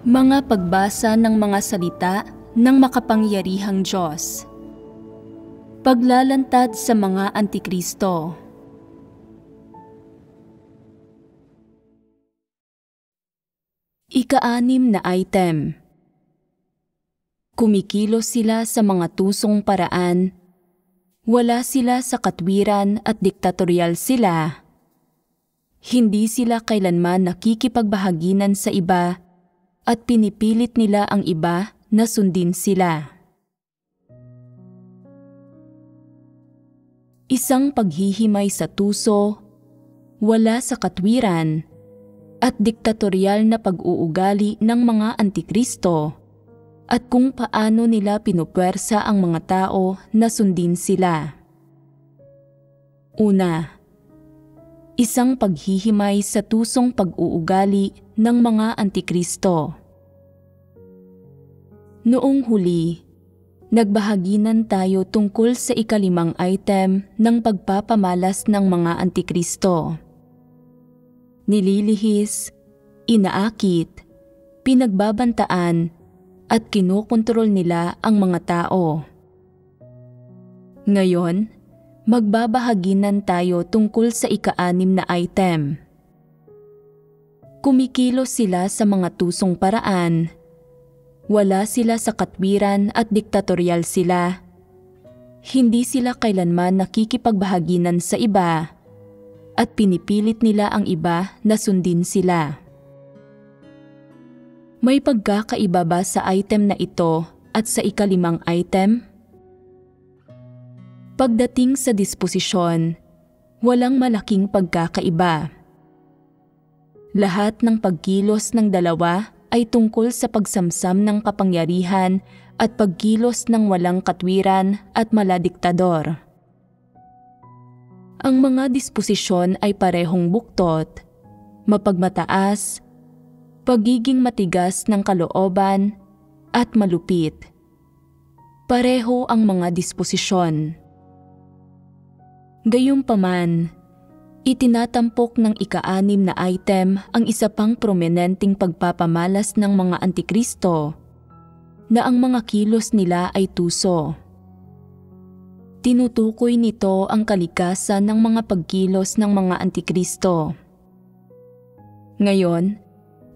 Mga pagbasa ng mga salita ng makapangyarihang Diyos. Paglalantad sa mga Antikristo. Ika-6 na item. Kumikilos sila sa mga tusong paraan. Wala sila sa katwiran at diktatorial sila. Hindi sila kailanman nakikipagbahaginan sa iba at pinipilit nila ang iba na sundin sila. Isang paghihimay sa tuso, wala sa katwiran, at diktatorial na pag-uugali ng mga Antikristo, at kung paano nila pinupwersa ang mga tao na sundin sila. Una, isang paghihimay sa tusong pag-uugali ng mga Antikristo. Noong huli, nagbahaginan tayo tungkol sa ika-5 item ng pagpapamalas ng mga Antikristo. Nililihis, inaakit, pinagbabantaan, at kinokontrol nila ang mga tao. Ngayon, magbabahaginan tayo tungkol sa ika-6 na item. Kumikilos sila sa mga tusong paraan. Wala sila sa katwiran at diktatorial sila. Hindi sila kailanman nakikipagbahaginan sa iba at pinipilit nila ang iba na sundin sila. May pagkakaiba ba sa item na ito at sa ika-5 item? Pagdating sa disposisyon, walang malaking pagkakaiba. Lahat ng pagkilos ng dalawa ay tungkol sa pagsamsam ng kapangyarihan at pagkilos ng walang katwiran at maladiktador. Ang mga disposisyon ay parehong buktot, mapagmataas, pagiging matigas ng kalooban, at malupit. Pareho ang mga disposisyon. Gayunpaman, itinatampok ng ika-6 na item ang isa pang prominenteng pagpapamalas ng mga Antikristo na ang mga kilos nila ay tuso. Tinutukoy nito ang kalikasan ng mga pagkilos ng mga Antikristo. Ngayon,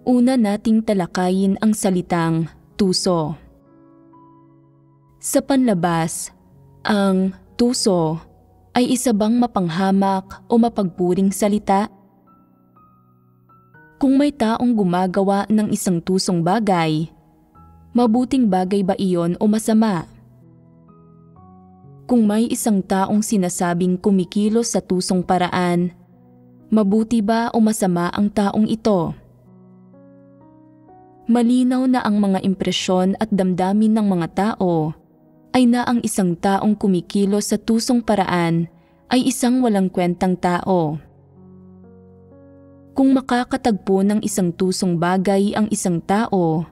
una nating talakayin ang salitang tuso. Sa panlabas, ang tuso ay isa bang mapanghamak o mapagpuring salita? Kung may taong gumagawa ng isang tusong bagay, mabuting bagay ba iyon o masama? Kung may isang taong sinasabing kumikilos sa tusong paraan, mabuti ba o masama ang taong ito? Malinaw na ang mga impresyon at damdamin ng mga tao ay na ang isang taong kumikilos sa tusong paraan ay isang walang kwentang tao. Kung makakatagpo ng isang tusong bagay ang isang tao,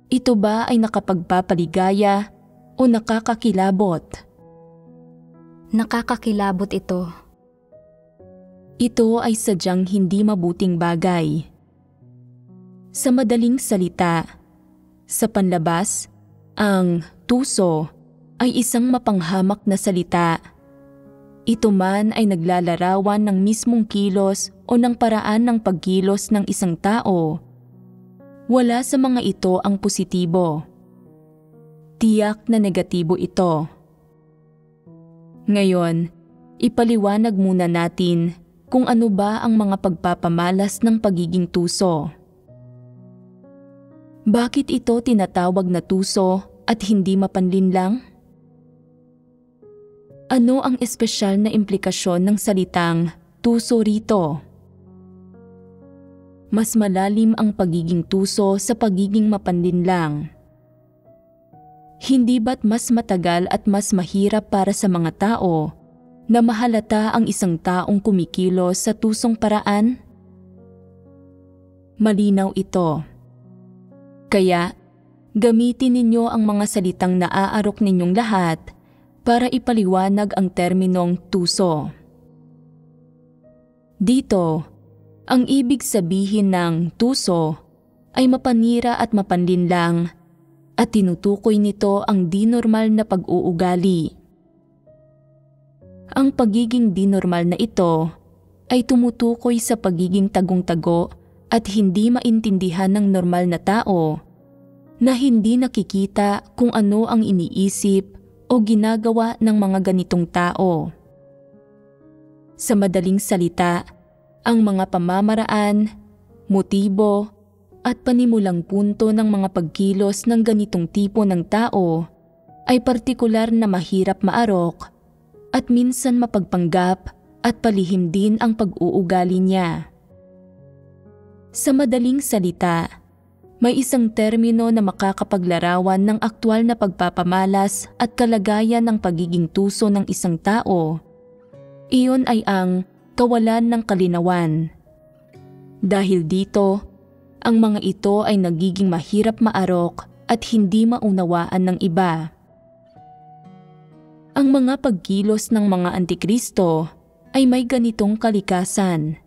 ito ba ay nakapagpapaligaya o nakakakilabot? Nakakakilabot ito. Ito ay sadyang hindi mabuting bagay. Sa madaling salita, sa panlabas, ang tuso ay isang mapanghamak na salita. Ito man ay naglalarawan ng mismong kilos o ng paraan ng pagkilos ng isang tao. Wala sa mga ito ang positibo. Tiyak na negatibo ito. Ngayon, ipaliwanag muna natin kung ano ba ang mga pagpapamalas ng pagiging tuso. Bakit ito tinatawag na tuso at hindi mapanlinlang? Ano ang espesyal na implikasyon ng salitang tuso rito? Mas malalim ang pagiging tuso sa pagiging mapanlinlang. Hindi ba't mas matagal at mas mahirap para sa mga tao na mahalata ang isang taong kumikilos sa tusong paraan? Malinaw ito. Kaya, gamitin ninyo ang mga salitang naaarok ninyong lahat para ipaliwanag ang terminong tuso. Dito, ang ibig sabihin ng tuso ay mapanira at mapanlinlang at tinutukoy nito ang di normal na pag-uugali. Ang pagiging di normal na ito ay tumutukoy sa pagiging tagong-tago at hindi maintindihan ng normal na tao na hindi nakikita kung ano ang iniisip o ginagawa ng mga ganitong tao. Sa madaling salita, ang mga pamamaraan, motibo, at panimulang punto ng mga pagkilos ng ganitong tipo ng tao ay partikular na mahirap maarok at minsan mapagpanggap at palihim din ang pag-uugali niya. Sa madaling salita, may isang termino na makakapaglarawan ng aktwal na pagpapamalas at kalagayan ng pagiging tuso ng isang tao. Iyon ay ang kawalan ng kalinawan. Dahil dito, ang mga ito ay nagiging mahirap maarok at hindi maunawaan ng iba. Ang mga pagkilos ng mga antikristo ay may ganitong kalikasan.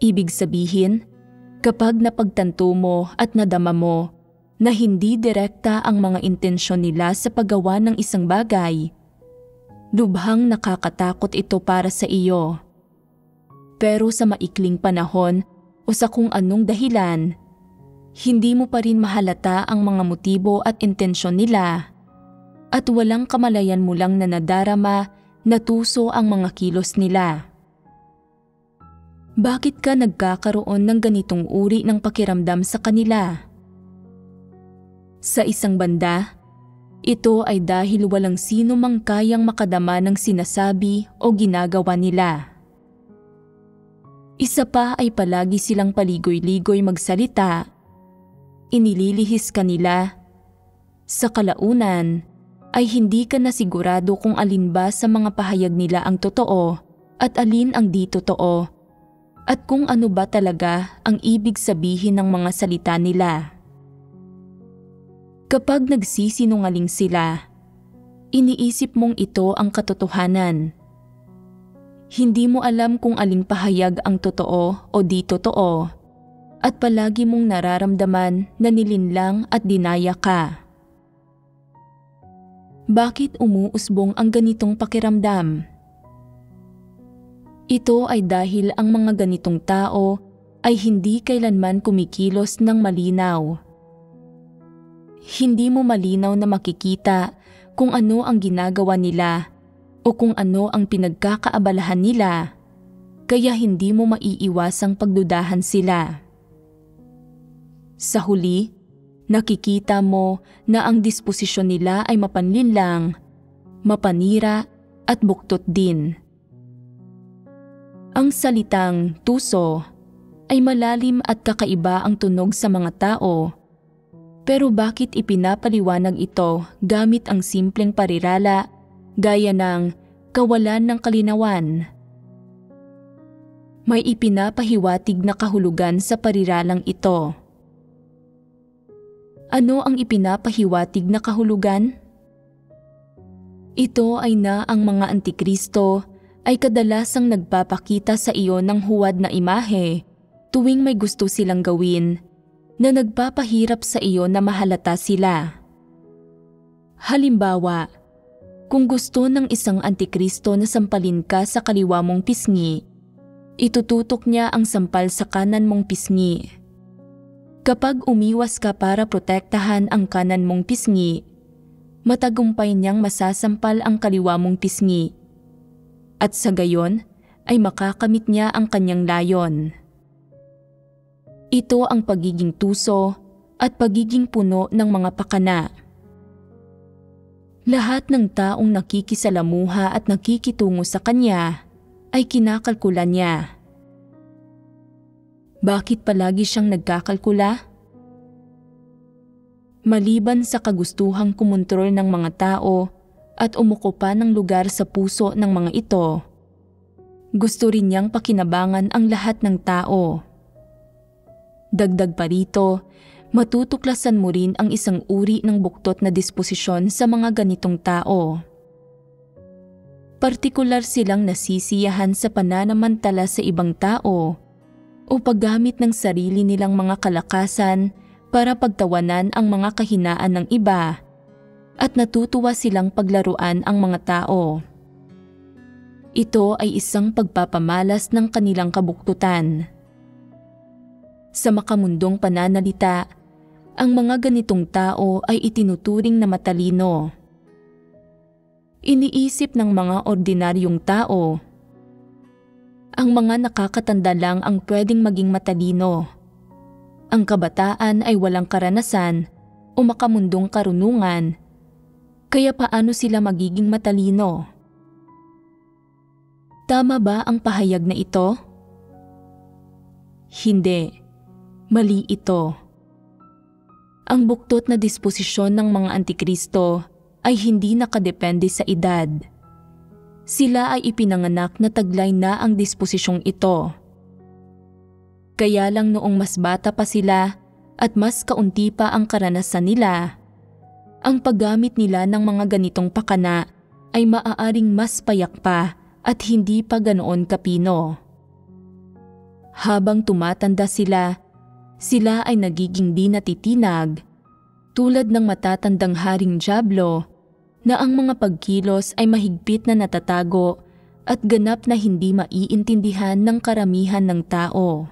Ibig sabihin, kapag napagtanto mo at nadama mo na hindi direkta ang mga intensyon nila sa paggawa ng isang bagay, lubhang nakakatakot ito para sa iyo. Pero sa maikling panahon o sa kung anong dahilan, hindi mo pa rin mahalata ang mga motibo at intensyon nila at walang kamalayan mo lang na nadarama na tuso ang mga kilos nila. Bakit ka nagkakaroon ng ganitong uri ng pakiramdam sa kanila? Sa isang banda, ito ay dahil walang sino mang kayang makadama ng sinasabi o ginagawa nila. Isa pa ay palagi silang paligoy-ligoy magsalita. Inililihis ka nila. Sa kalaunan ay hindi ka na sigurado kung alin ba sa mga pahayag nila ang totoo at alin ang di totoo at kung ano ba talaga ang ibig sabihin ng mga salita nila. Kapag nagsisinungaling sila, iniisip mong ito ang katotohanan. Hindi mo alam kung aling pahayag ang totoo o di totoo at palagi mong nararamdaman na nilinlang at dinaya ka. Bakit umuusbong ang ganitong pakiramdam? Ito ay dahil ang mga ganitong tao ay hindi kailanman kumikilos ng malinaw. Hindi mo malinaw na makikita kung ano ang ginagawa nila o kung ano ang pinagkakaabalahan nila, kaya hindi mo maiiwasang pagdudahan sila. Sa huli, nakikita mo na ang disposisyon nila ay mapanlinlang, mapanira at buktot din. Ang salitang tuso ay malalim at kakaiba ang tunog sa mga tao, pero bakit ipinapaliwanag ito gamit ang simpleng parirala gaya ng kawalan ng kalinawan? May ipinapahiwatig na kahulugan sa pariralang ito. Ano ang ipinapahiwatig na kahulugan? Ito ay na ang mga antikristo ay kadalasang nagpapakita sa iyo ng huwad na imahe tuwing may gusto silang gawin na nagpapahirap sa iyo na mahalata sila. Halimbawa, kung gusto ng isang antikristo na sampalin ka sa kaliwa mong pisngi, itututok niya ang sampal sa kanan mong pisngi. Kapag umiwas ka para protektahan ang kanan mong pisngi, matagumpay niyang masasampal ang kaliwa mong pisngi. At sa gayon ay makakamit niya ang kanyang layon. Ito ang pagiging tuso at pagiging puno ng mga pakana. Lahat ng taong nakikisalamuha at nakikitungo sa kanya ay kinakalkula niya. Bakit palagi siyang nagkakalkula? Maliban sa kagustuhang kumontrol ng mga tao at umuko pa ng lugar sa puso ng mga ito, gusto rin niyang pakinabangan ang lahat ng tao. Dagdag pa rito, matutuklasan mo rin ang isang uri ng buktot na disposisyon sa mga ganitong tao. Partikular silang nasisiyahan sa pananamantala sa ibang tao o paggamit ng sarili nilang mga kalakasan para pagtawanan ang mga kahinaan ng iba, at natutuwa silang paglaruan ang mga tao. Ito ay isang pagpapamalas ng kanilang kabuktutan. Sa makamundong pananalita, ang mga ganitong tao ay itinuturing na matalino. Iniisip ng mga ordinaryong tao, ang mga nakakatanda lang ang pwedeng maging matalino. Ang kabataan ay walang karanasan o makamundong karunungan, kaya paano sila magiging matalino? Tama ba ang pahayag na ito? Hindi. Mali ito. Ang buktot na disposisyon ng mga antikristo ay hindi nakadepende sa edad. Sila ay ipinanganak na taglay na ang disposisyong ito. Kaya lang noong mas bata pa sila at mas kaunti pa ang karanasan nila, ang paggamit nila ng mga ganitong pakana ay maaaring mas payak pa at hindi pa ganoon kapino. Habang tumatanda sila ay nagiging di natitinag, tulad ng matatandang haring dyablo na ang mga pagkilos ay mahigpit na natatago at ganap na hindi maiintindihan ng karamihan ng tao.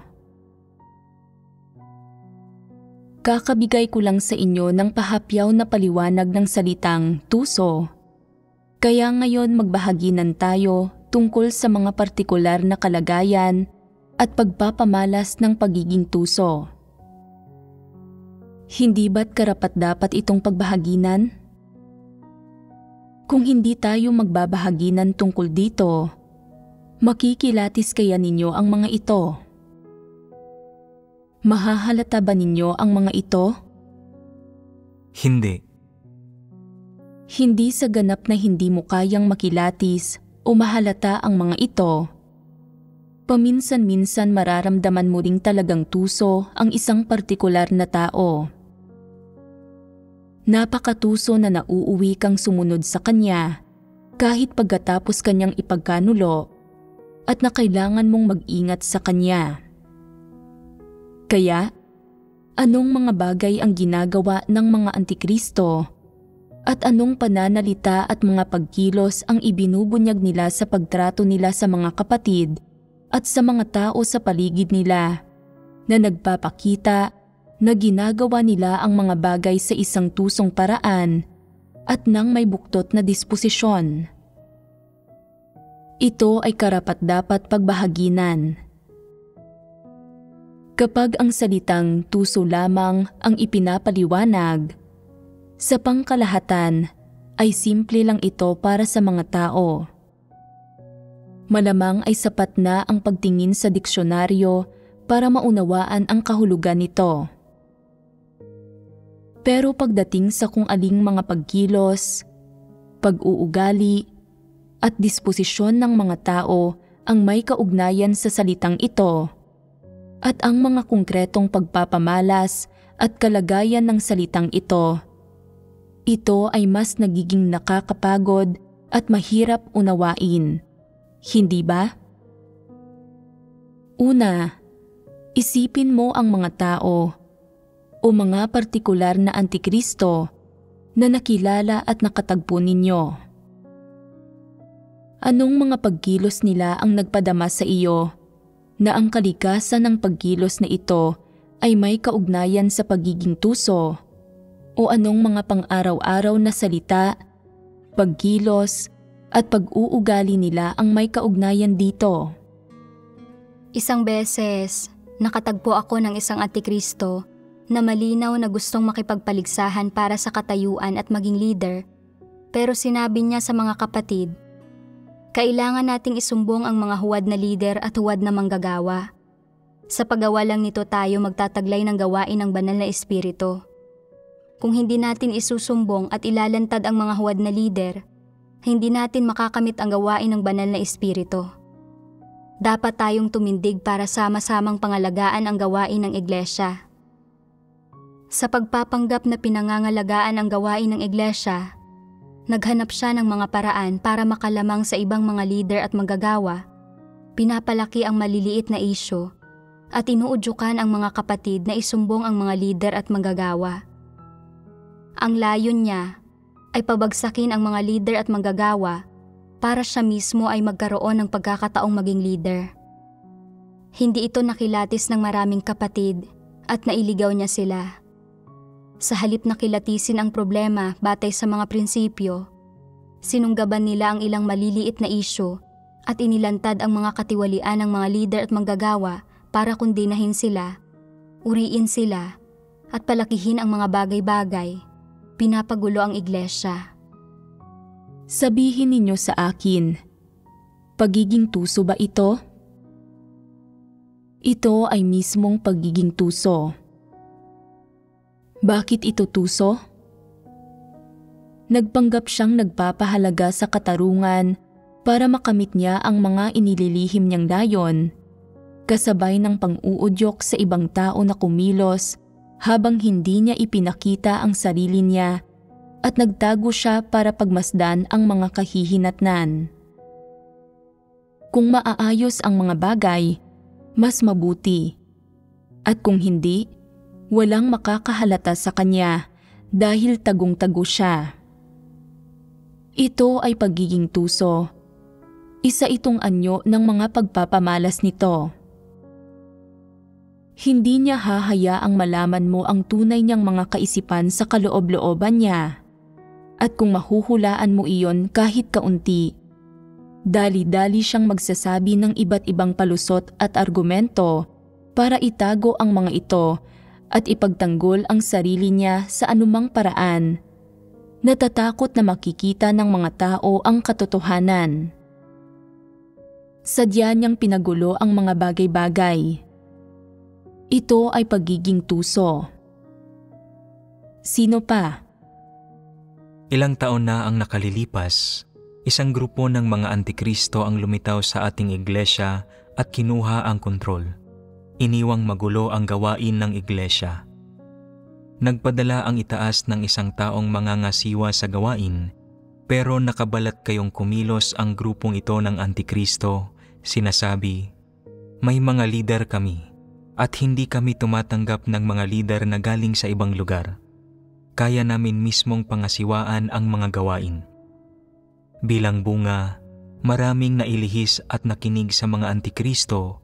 Kakabigay ko lang sa inyo ng pahapyaw na paliwanag ng salitang tuso. Kaya ngayon magbahaginan tayo tungkol sa mga partikular na kalagayan at pagpapamalas ng pagiging tuso. Hindi ba't karapat-dapat itong pagbahaginan? Kung hindi tayo magbabahaginan tungkol dito, makikilatis kaya ninyo ang mga ito? Mahahalata ba ninyo ang mga ito? Hindi. Hindi sa ganap na hindi mo kayang makilatis o mahalata ang mga ito. Paminsan-minsan mararamdaman mo ring talagang tuso ang isang partikular na tao. Napakatuso na nauuwi kang sumunod sa kanya kahit pagkatapos kanyang ipagkanulo at na kailangan mong mag-ingat sa kanya. Kaya, anong mga bagay ang ginagawa ng mga antikristo at anong pananalita at mga pagkilos ang ibinubunyag nila sa pagtrato nila sa mga kapatid at sa mga tao sa paligid nila na nagpapakita na ginagawa nila ang mga bagay sa isang tusong paraan at nang may buktot na disposisyon? Ito ay karapat-dapat pagbahaginan. Kapag ang salitang tuso lamang ang ipinapaliwanag, sa pangkalahatan ay simple lang ito para sa mga tao. Malamang ay sapat na ang pagtingin sa diksyonaryo para maunawaan ang kahulugan nito. Pero pagdating sa kung aling mga pagkilos, pag-uugali, at disposisyon ng mga tao ang may kaugnayan sa salitang ito, at ang mga konkretong pagpapamalas at kalagayan ng salitang ito ay mas nagiging nakakapagod at mahirap unawain. Hindi ba? Una, isipin mo ang mga tao o mga partikular na antikristo na nakilala at nakatagpo ninyo. Anong mga pagkilos nila ang nagpadama sa iyo na ang kalikasan ng pagkilos na ito ay may kaugnayan sa pagiging tuso? O anong mga pang-araw-araw na salita, pagkilos, at pag-uugali nila ang may kaugnayan dito? Isang beses, nakatagpo ako ng isang antikristo na malinaw na gustong makipagpaligsahan para sa katayuan at maging leader, pero sinabi niya sa mga kapatid, kailangan nating isumbong ang mga huwad na leader at huwad na manggagawa. Sa paggawa lang nito tayo magtataglay ng gawain ng banal na espiritu. Kung hindi natin isusumbong at ilalantad ang mga huwad na leader, hindi natin makakamit ang gawain ng banal na espiritu. Dapat tayong tumindig para sama-samang pangalagaan ang gawain ng iglesia. Sa pagpapanggap na pinangangalagaan ang gawain ng iglesia, naghanap siya ng mga paraan para makalamang sa ibang mga leader at manggagawa, pinapalaki ang maliliit na isyu, at inuudyukan ang mga kapatid na isumbong ang mga lider at manggagawa. Ang layon niya ay pabagsakin ang mga lider at manggagawa para siya mismo ay magkaroon ng pagkakataong maging leader. Hindi ito nakilatis ng maraming kapatid at nailigaw niya sila. Sa halip na kilatisin ang problema batay sa mga prinsipyo, sinunggaban nila ang ilang maliliit na isyu at inilantad ang mga katiwalian ng mga lider at manggagawa para kundinahin sila, uriin sila, at palakihin ang mga bagay-bagay. Pinapagulo ang iglesia. Sabihin ninyo sa akin, pagiging tuso ba ito? Ito ay mismong pagiging tuso. Bakit ito tuso? Nagpanggap siyang nagpapahalaga sa katarungan para makamit niya ang mga inililihim niyang layon, kasabay ng pang-uudyok sa ibang tao na kumilos habang hindi niya ipinakita ang sarili niya at nagtago siya para pagmasdan ang mga kahihinatnan. Kung maaayos ang mga bagay, mas mabuti. At kung hindi, walang makakahalata sa kanya dahil tagong-tago siya. Ito ay pagiging tuso. Isa itong anyo ng mga pagpapamalas nito. Hindi niya hahayaang malaman mo ang tunay niyang mga kaisipan sa kaloob-looban niya. At kung mahuhulaan mo iyon kahit kaunti, dali-dali siyang magsasabi ng iba't ibang palusot at argumento para itago ang mga ito at ipagtanggol ang sarili niya sa anumang paraan. Natatakot na makikita ng mga tao ang katotohanan. Sadya niyang pinagulo ang mga bagay-bagay. Ito ay pagiging tuso. Sino pa? Ilang taon na ang nakalilipas, isang grupo ng mga antikristo ang lumitaw sa ating iglesia at kinuha ang kontrol. Iniwang magulo ang gawain ng iglesia. Nagpadala ang itaas ng isang taong mangangasiwa sa gawain, pero nakabalat kayong kumilos ang grupong ito ng antikristo. Sinasabi, may mga lider kami at hindi kami tumatanggap ng mga lider na galing sa ibang lugar. Kaya namin mismong pangasiwaan ang mga gawain. Bilang bunga, maraming nailihis at nakinig sa mga antikristo.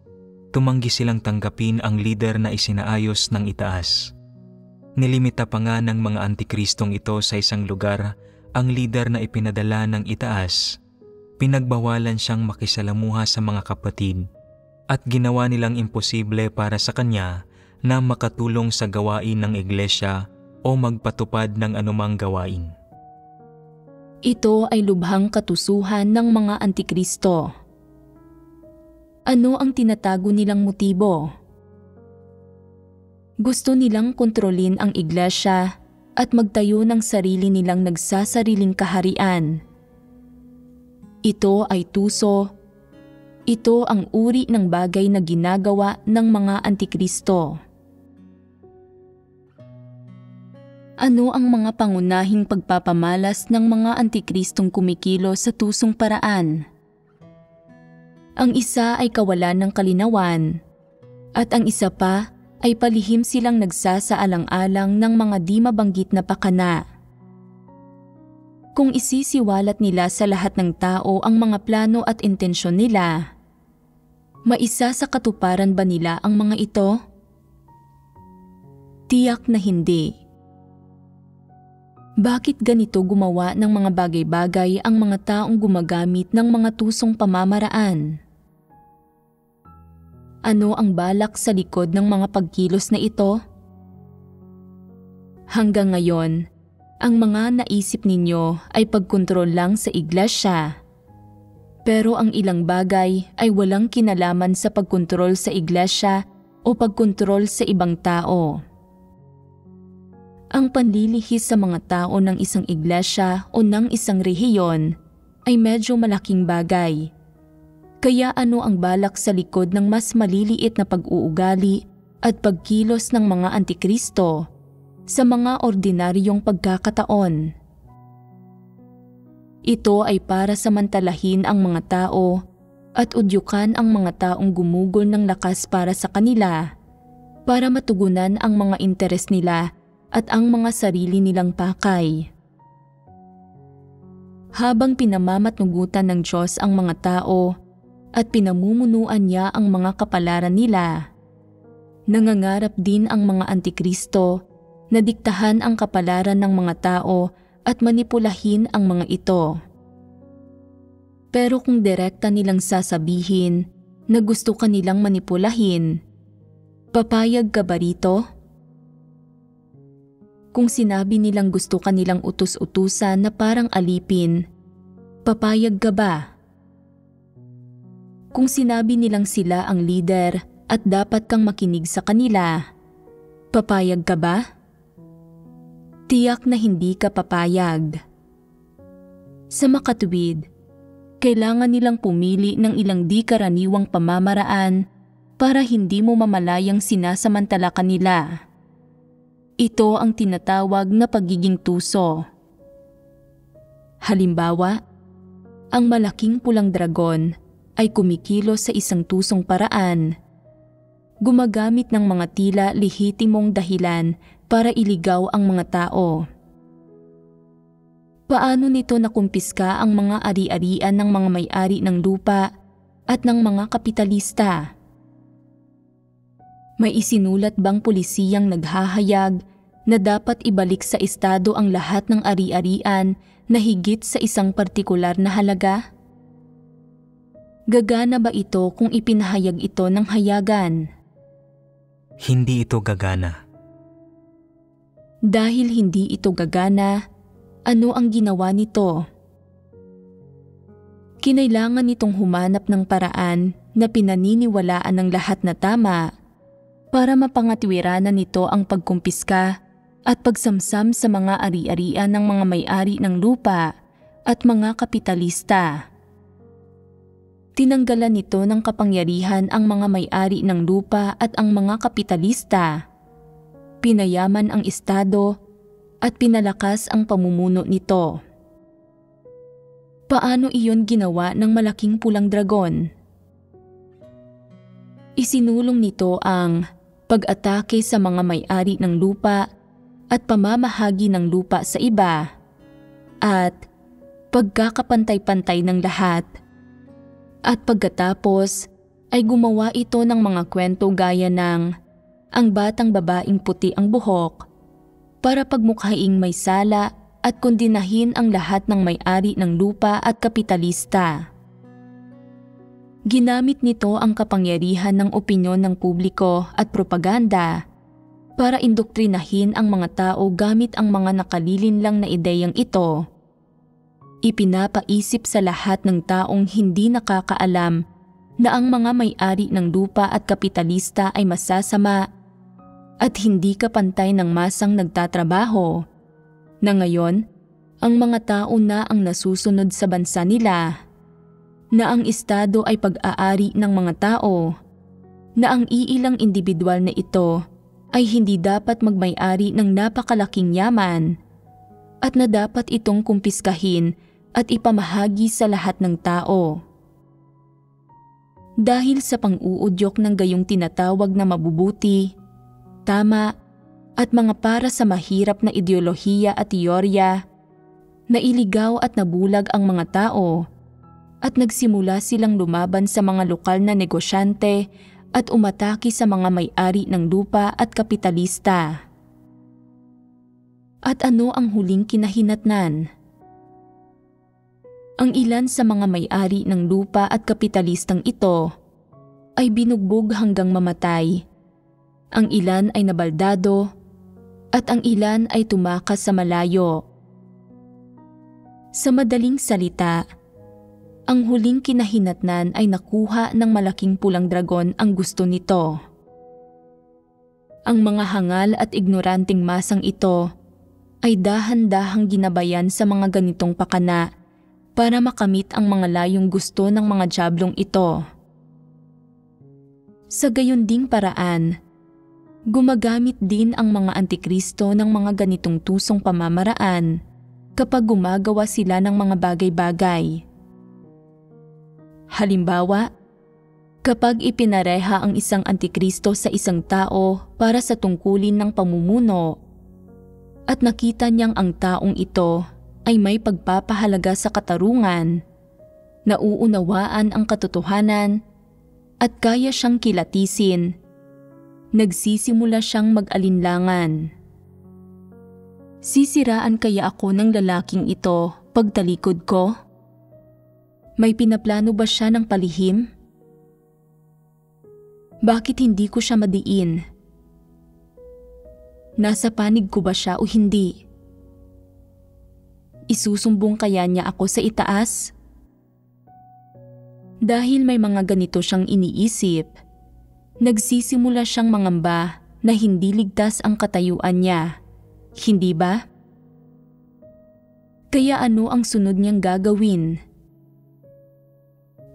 Tumanggi silang tanggapin ang lider na isinaayos ng itaas. Nilimita pa nga ng mga antikristong ito sa isang lugar ang lider na ipinadala ng itaas. Pinagbawalan siyang makisalamuha sa mga kapatid at ginawa nilang imposible para sa kanya na makatulong sa gawain ng iglesia o magpatupad ng anumang gawain. Ito ay lubhang katusuhan ng mga antikristo. Ano ang tinatago nilang motibo? Gusto nilang kontrolin ang iglesia at magtayo ng sarili nilang nagsasariling kaharian. Ito ay tuso. Ito ang uri ng bagay na ginagawa ng mga antikristo. Ano ang mga pangunahing pagpapamalas ng mga antikristong kumikilos sa tusong paraan? Ang isa ay kawalan ng kalinawan, at ang isa pa ay palihim silang nagsasaalang-alang ng mga di mabanggit na pakana. Kung isisiwalat nila sa lahat ng tao ang mga plano at intensyon nila, maisa sa katuparan ba nila ang mga ito? Tiyak na hindi. Bakit ganito gumawa ng mga bagay-bagay ang mga taong gumagamit ng mga tusong pamamaraan? Ano ang balak sa likod ng mga pagkilos na ito? Hanggang ngayon, ang mga naisip ninyo ay pagkontrol lang sa iglesia. Pero ang ilang bagay ay walang kinalaman sa pagkontrol sa iglesia o pagkontrol sa ibang tao. Ang panlilihis sa mga tao ng isang iglesia o ng isang rehiyon ay medyo malaking bagay. Kaya ano ang balak sa likod ng mas maliliit na pag-uugali at pagkilos ng mga antikristo sa mga ordinaryong pagkakataon? Ito ay para samantalahin ang mga tao at udyukan ang mga taong gumugol ng lakas para sa kanila, para matugunan ang mga interes nila at ang mga sarili nilang pakay. Habang pinamamatnugutan ng Diyos ang mga tao at pinamumunuan niya ang mga kapalaran nila, nangangarap din ang mga antikristo na diktahan ang kapalaran ng mga tao at manipulahin ang mga ito. Pero kung direkta nilang sasabihin na gusto ka nilang manipulahin, papayag ka ba rito? Kung sinabi nilang gusto ka nilang utus-utusan na parang alipin, papayag ka ba? Kung sinabi nilang sila ang leader at dapat kang makinig sa kanila, papayag ka ba? Tiyak na hindi ka papayag. Sa makatuwid, kailangan nilang pumili ng ilang di karaniwang pamamaraan para hindi mo mamalayang sinasamantala ka nila. Ito ang tinatawag na pagiging tuso. Halimbawa, ang malaking pulang dragon ay kumikilos sa isang tusong paraan, gumagamit ng mga tila lehitimong dahilan para iligaw ang mga tao. Paano nito nakumpiska ang mga ari-arian ng mga may-ari ng lupa at ng mga kapitalista? May isinulat bang pulisiyang naghahayag na dapat ibalik sa estado ang lahat ng ari-arian na higit sa isang partikular na halaga? Gagana ba ito kung ipinahayag ito ng hayagan? Hindi ito gagana. Dahil hindi ito gagana, ano ang ginawa nito? Kinailangan nitong humanap ng paraan na pinaniniwalaan ng lahat na tama para mapangatwiranan nito ang pagkumpiska at pagsamsam sa mga ari-arian ng mga may-ari ng lupa at mga kapitalista. Tinanggalan nito ng kapangyarihan ang mga may-ari ng lupa at ang mga kapitalista. Pinayaman ang estado at pinalakas ang pamumuno nito. Paano iyon ginawa ng malaking pulang dragon? Isinulong nito ang pag-atake sa mga may-ari ng lupa at pamamahagi ng lupa sa iba, at pagkakapantay-pantay ng lahat. At pagkatapos ay gumawa ito ng mga kwento gaya ng ang batang babaeng puti ang buhok para pagmukhaing may sala at kondinahin ang lahat ng may-ari ng lupa at kapitalista. Ginamit nito ang kapangyarihan ng opinyon ng publiko at propaganda para indoktrinahin ang mga tao gamit ang mga nakalilinlang na ideyang ito. Ipinapaisip sa lahat ng taong hindi nakakaalam na ang mga may-ari ng lupa at kapitalista ay masasama at hindi kapantay ng masang nagtatrabaho, na ngayon ang mga tao na ang nasusunod sa bansa nila, na ang estado ay pag-aari ng mga tao, na ang iilang individual na ito ay hindi dapat magmay-ari ng napakalaking yaman, at na dapat itong kumpiskahin at ipamahagi sa lahat ng tao. Dahil sa pang-uudyok ng gayong tinatawag na mabubuti, tama, at mga para sa mahirap na ideolohiya at teorya, nailigaw at nabulag ang mga tao, at nagsimula silang lumaban sa mga lokal na negosyante at umatake sa mga may-ari ng lupa at kapitalista. At ano ang huling kinahinatnan? Ang ilan sa mga may-ari ng lupa at kapitalistang ito ay binugbog hanggang mamatay. Ang ilan ay nabaldado at ang ilan ay tumakas sa malayo. Sa madaling salita, ang huling kinahinatnan ay nakuha ng malaking pulang dragon ang gusto nito. Ang mga hangal at ignoranting masang ito ay dahan-dahang ginabayan sa mga ganitong pakana para makamit ang mga layong gusto ng mga diablong ito. Sa gayon ding paraan, gumagamit din ang mga antikristo ng mga ganitong tusong pamamaraan kapag gumagawa sila ng mga bagay-bagay. Halimbawa, kapag ipinareha ang isang antikristo sa isang tao para sa tungkulin ng pamumuno at nakita niyang ang taong ito ay may pagpapahalaga sa katarungan, nauunawaan ang katotohanan at kaya siyang kilatisin, nagsisimula siyang mag-alinlangan. Sisiraan kaya ako ng lalaking ito pagtalikod ko? May pinaplano ba siya ng palihim? Bakit hindi ko siya madiin? Nasa panig ko ba siya o hindi? Isusumbong kaya niya ako sa itaas? Dahil may mga ganito siyang iniisip, nagsisimula siyang mangamba na hindi ligtas ang katayuan niya, hindi ba? Kaya ano ang sunod niyang gagawin?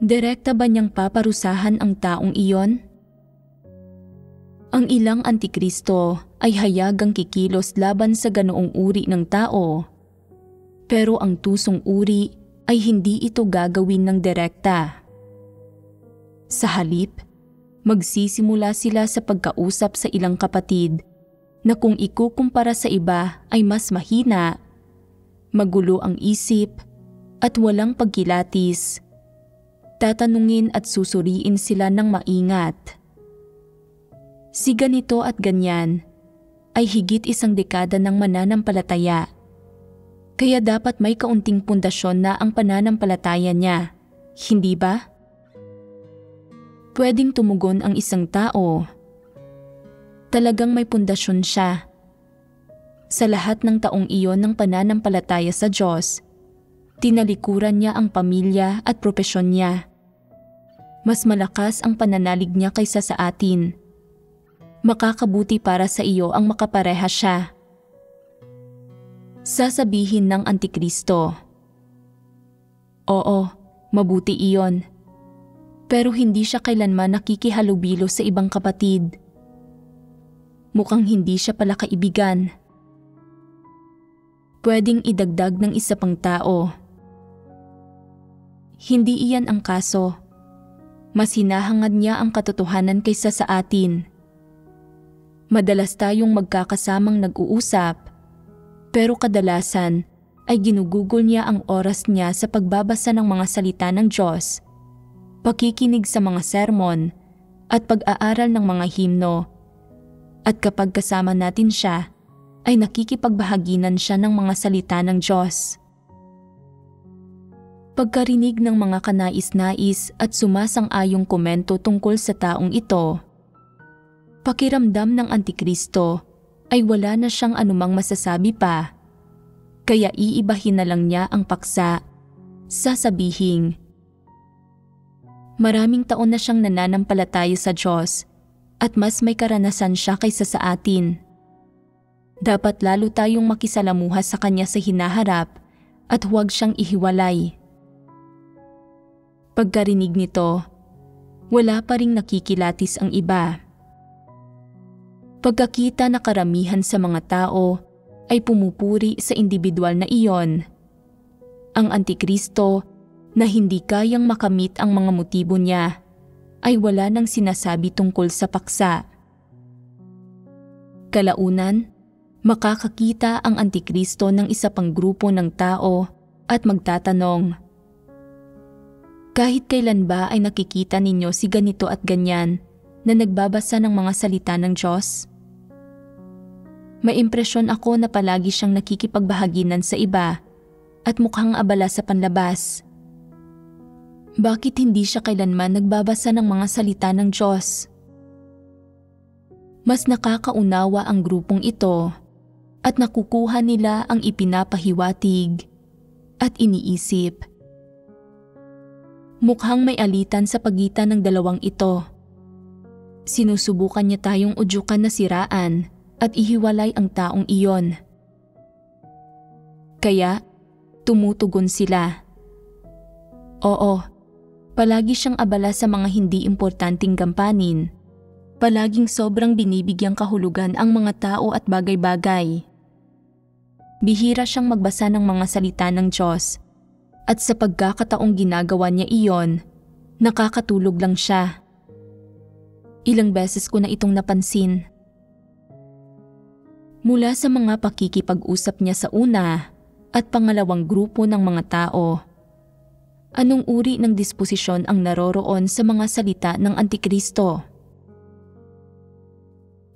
Direkta ba niyang paparusahan ang taong iyon? Ang ilang antikristo ay hayagang kikilos laban sa ganoong uri ng tao, pero ang tusong uri ay hindi ito gagawin ng direkta. Sa halip, magsisimula sila sa pagkausap sa ilang kapatid na kung ikukumpara sa iba ay mas mahina, magulo ang isip at walang pagkilatis. Tatanungin at susuriin sila ng maingat. Si ganito at ganyan ay higit 1 dekada ng mananampalataya. Kaya dapat may kaunting pundasyon na ang pananampalataya niya, hindi ba? Pwedeng tumugon ang isang tao. Talagang may pundasyon siya. Sa lahat ng taong iyon ng pananampalataya sa Diyos, tinalikuran niya ang pamilya at propesyon niya. Mas malakas ang pananalig niya kaysa sa atin. Makakabuti para sa iyo ang makapareha siya. Sasabihin ng antikristo, oo, mabuti iyon. Pero hindi siya kailanman nakikihalubilo sa ibang kapatid. Mukhang hindi siya pala kaibigan. Pwedeng idagdag ng isa pang tao. Hindi iyan ang kaso. Mas hinahangad niya ang katotohanan kaysa sa atin. Madalas tayong magkakasamang nag-uusap, pero kadalasan ay ginugugol niya ang oras niya sa pagbabasa ng mga salita ng Diyos, pakikinig sa mga sermon at pag-aaral ng mga himno. At kapag kasama natin siya, ay nakikipagbahaginan siya ng mga salita ng Diyos. Pagkarinig ng mga kanais-nais at sumasang-ayong komento tungkol sa taong ito, pakiramdam ng antikristo ay wala na siyang anumang masasabi pa, kaya iibahin na lang niya ang paksa. Sasabihing, maraming taon na siyang nananampalataya sa Diyos at mas may karanasan siya kaysa sa atin. Dapat lalo tayong makisalamuha sa Kanya sa hinaharap at huwag siyang ihiwalay. Pagkarinig nito, wala pa ring nakikilatis ang iba. Pagkakita na karamihan sa mga tao ay pumupuri sa individual na iyon, ang antikristo na hindi kayang makamit ang mga motibo niya ay wala nang sinasabi tungkol sa paksa. Kalaunan, makakakita ang antikristo ng isa pang grupo ng tao at magtatanong, kahit kailan ba ay nakikita ninyo si ganito at ganyan na nagbabasa ng mga salita ng Diyos? May impresyon ako na palagi siyang nakikipagbahaginan sa iba at mukhang abala sa panlabas. Bakit hindi siya kailanman nagbabasa ng mga salita ng Diyos? Mas nakakaunawa ang grupong ito at nakukuha nila ang ipinapahiwatig at iniisip. Mukhang may alitan sa pagitan ng dalawang ito. Sinusubukan niya tayong udyukan na siraan at ihiwalay ang taong iyon. Kaya, tumutugon sila. Oo, palagi siyang abala sa mga hindi importanteng gampanin. Palaging sobrang binibigyang kahulugan ang mga tao at bagay-bagay. Bihira siyang magbasa ng mga salita ng Diyos. At sa pagkakataong ginagawa niya iyon, Nakakatulog lang siya. Ilang beses ko na itong napansin. Mula sa mga pakikipag-usap niya sa una at pangalawang grupo ng mga tao, anong uri ng disposisyon ang naroroon sa mga salita ng Antikristo?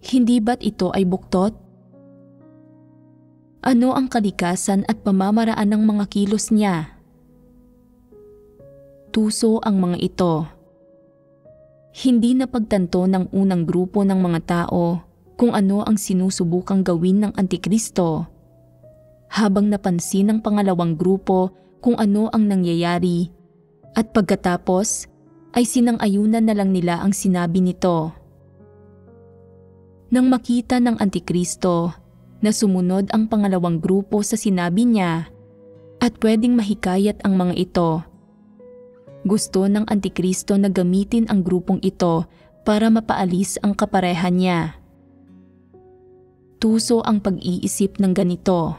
Hindi ba't ito ay buktot? Ano ang kalikasan at pamamaraan ng mga kilos niya? Tuso ang mga ito. Hindi napagtanto ng unang grupo ng mga tao kung ano ang sinusubukang gawin ng Antikristo, habang napansin ng pangalawang grupo kung ano ang nangyayari, at pagkatapos ay sinang-ayunan na lang nila ang sinabi nito. Nang makita ng Antikristo na sumunod ang pangalawang grupo sa sinabi niya at pwedeng mahikayat ang mga ito, gusto ng Antikristo na gamitin ang grupong ito para mapaalis ang kapareha niya. Tuso ang pag-iisip ng ganito.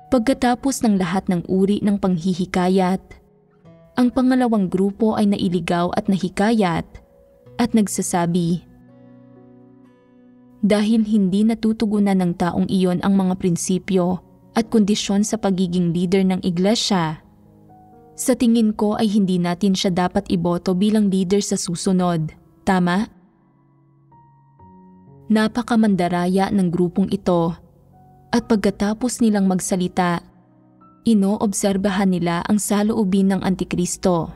Pagkatapos ng lahat ng uri ng panghihikayat, ang pangalawang grupo ay nailigaw at nahikayat at nagsasabi, dahil hindi natutugunan ng taong iyon ang mga prinsipyo at kondisyon sa pagiging leader ng iglesia, sa tingin ko ay hindi natin siya dapat iboto bilang leader sa susunod. Tama? Napakamandaraya ng grupong ito, at pagkatapos nilang magsalita, inoobserbahan nila ang saloobin ng Antikristo.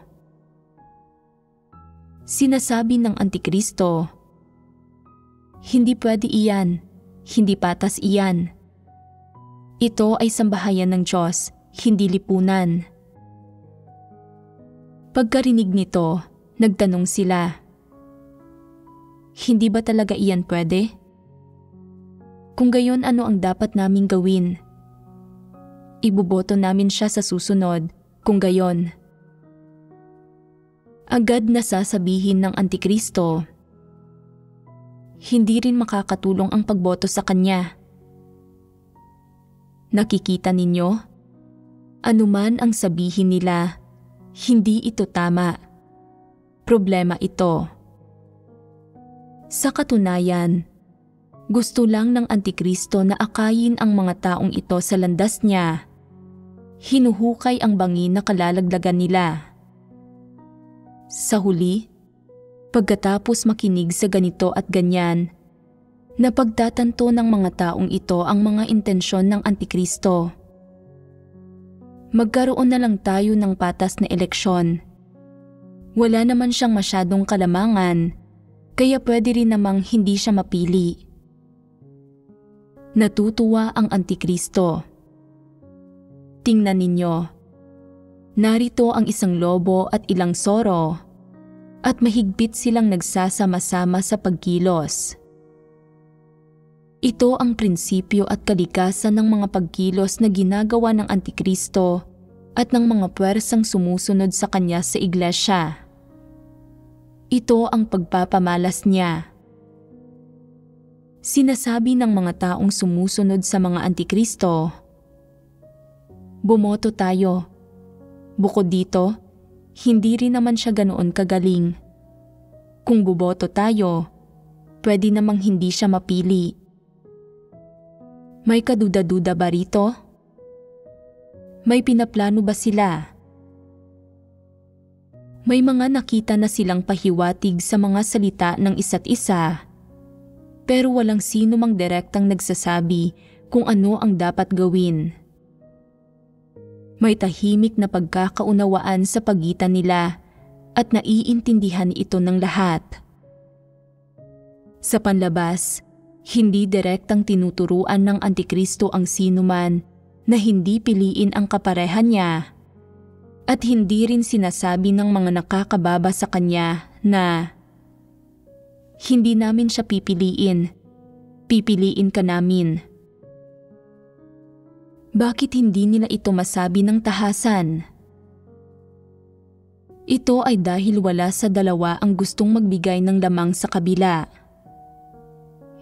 Sinasabi ng Antikristo, hindi pwede iyan, hindi patas iyan. Ito ay sambahayan ng Diyos, hindi lipunan. Pagkarinig nito, nagtanong sila, hindi ba talaga iyan pwede? Kung gayon, ano ang dapat naming gawin? Iboboto namin siya sa susunod, kung gayon. Agad na sasabihin ng Antikristo, hindi rin makakatulong ang pagboto sa kanya. Nakikita ninyo? Anuman ang sabihin nila, hindi ito tama. Problema ito. Sa katunayan, gusto lang ng Antikristo na akayin ang mga taong ito sa landas niya. Hinuhukay ang bangin na kalalaglagan nila. Sa huli, pagkatapos makinig sa ganito at ganyan, napagtatanto ng mga taong ito ang mga intensyon ng Antikristo. Magkaroon na lang tayo ng patas na eleksyon. Wala naman siyang masyadong kalamangan, kaya pwede rin namang hindi siya mapili. Natutuwa ang Antikristo. Tingnan ninyo. Narito ang isang lobo at ilang soro, at mahigpit silang nagsasama-sama sa pagkilos. Ito ang prinsipyo at kalikasan ng mga pagkilos na ginagawa ng Antikristo at ng mga puwersang sumusunod sa kanya sa iglesia. Ito ang pagpapamalas niya. Sinasabi ng mga taong sumusunod sa mga Antikristo, bumoto tayo. Bukod dito, hindi rin naman siya ganoon kagaling. Kung buboto tayo, pwede namang hindi siya mapili. May kaduda-duda ba rito? May pinaplano ba sila? May mga nakita na silang pahiwatig sa mga salita ng isa't isa, pero walang sino mang direktang nagsasabi kung ano ang dapat gawin. May tahimik na pagkakaunawaan sa pagitan nila at naiintindihan ito ng lahat. Sa panlabas, hindi direktang tinuturuan ng Antikristo ang sinuman na hindi piliin ang kapareha niya, at hindi rin sinasabi ng mga nakakababa sa kanya na hindi namin siya pipiliin, pipiliin ka namin. Bakit hindi nila ito masabi ng tahasan? Ito ay dahil wala sa dalawa ang gustong magbigay ng lamang sa kabila.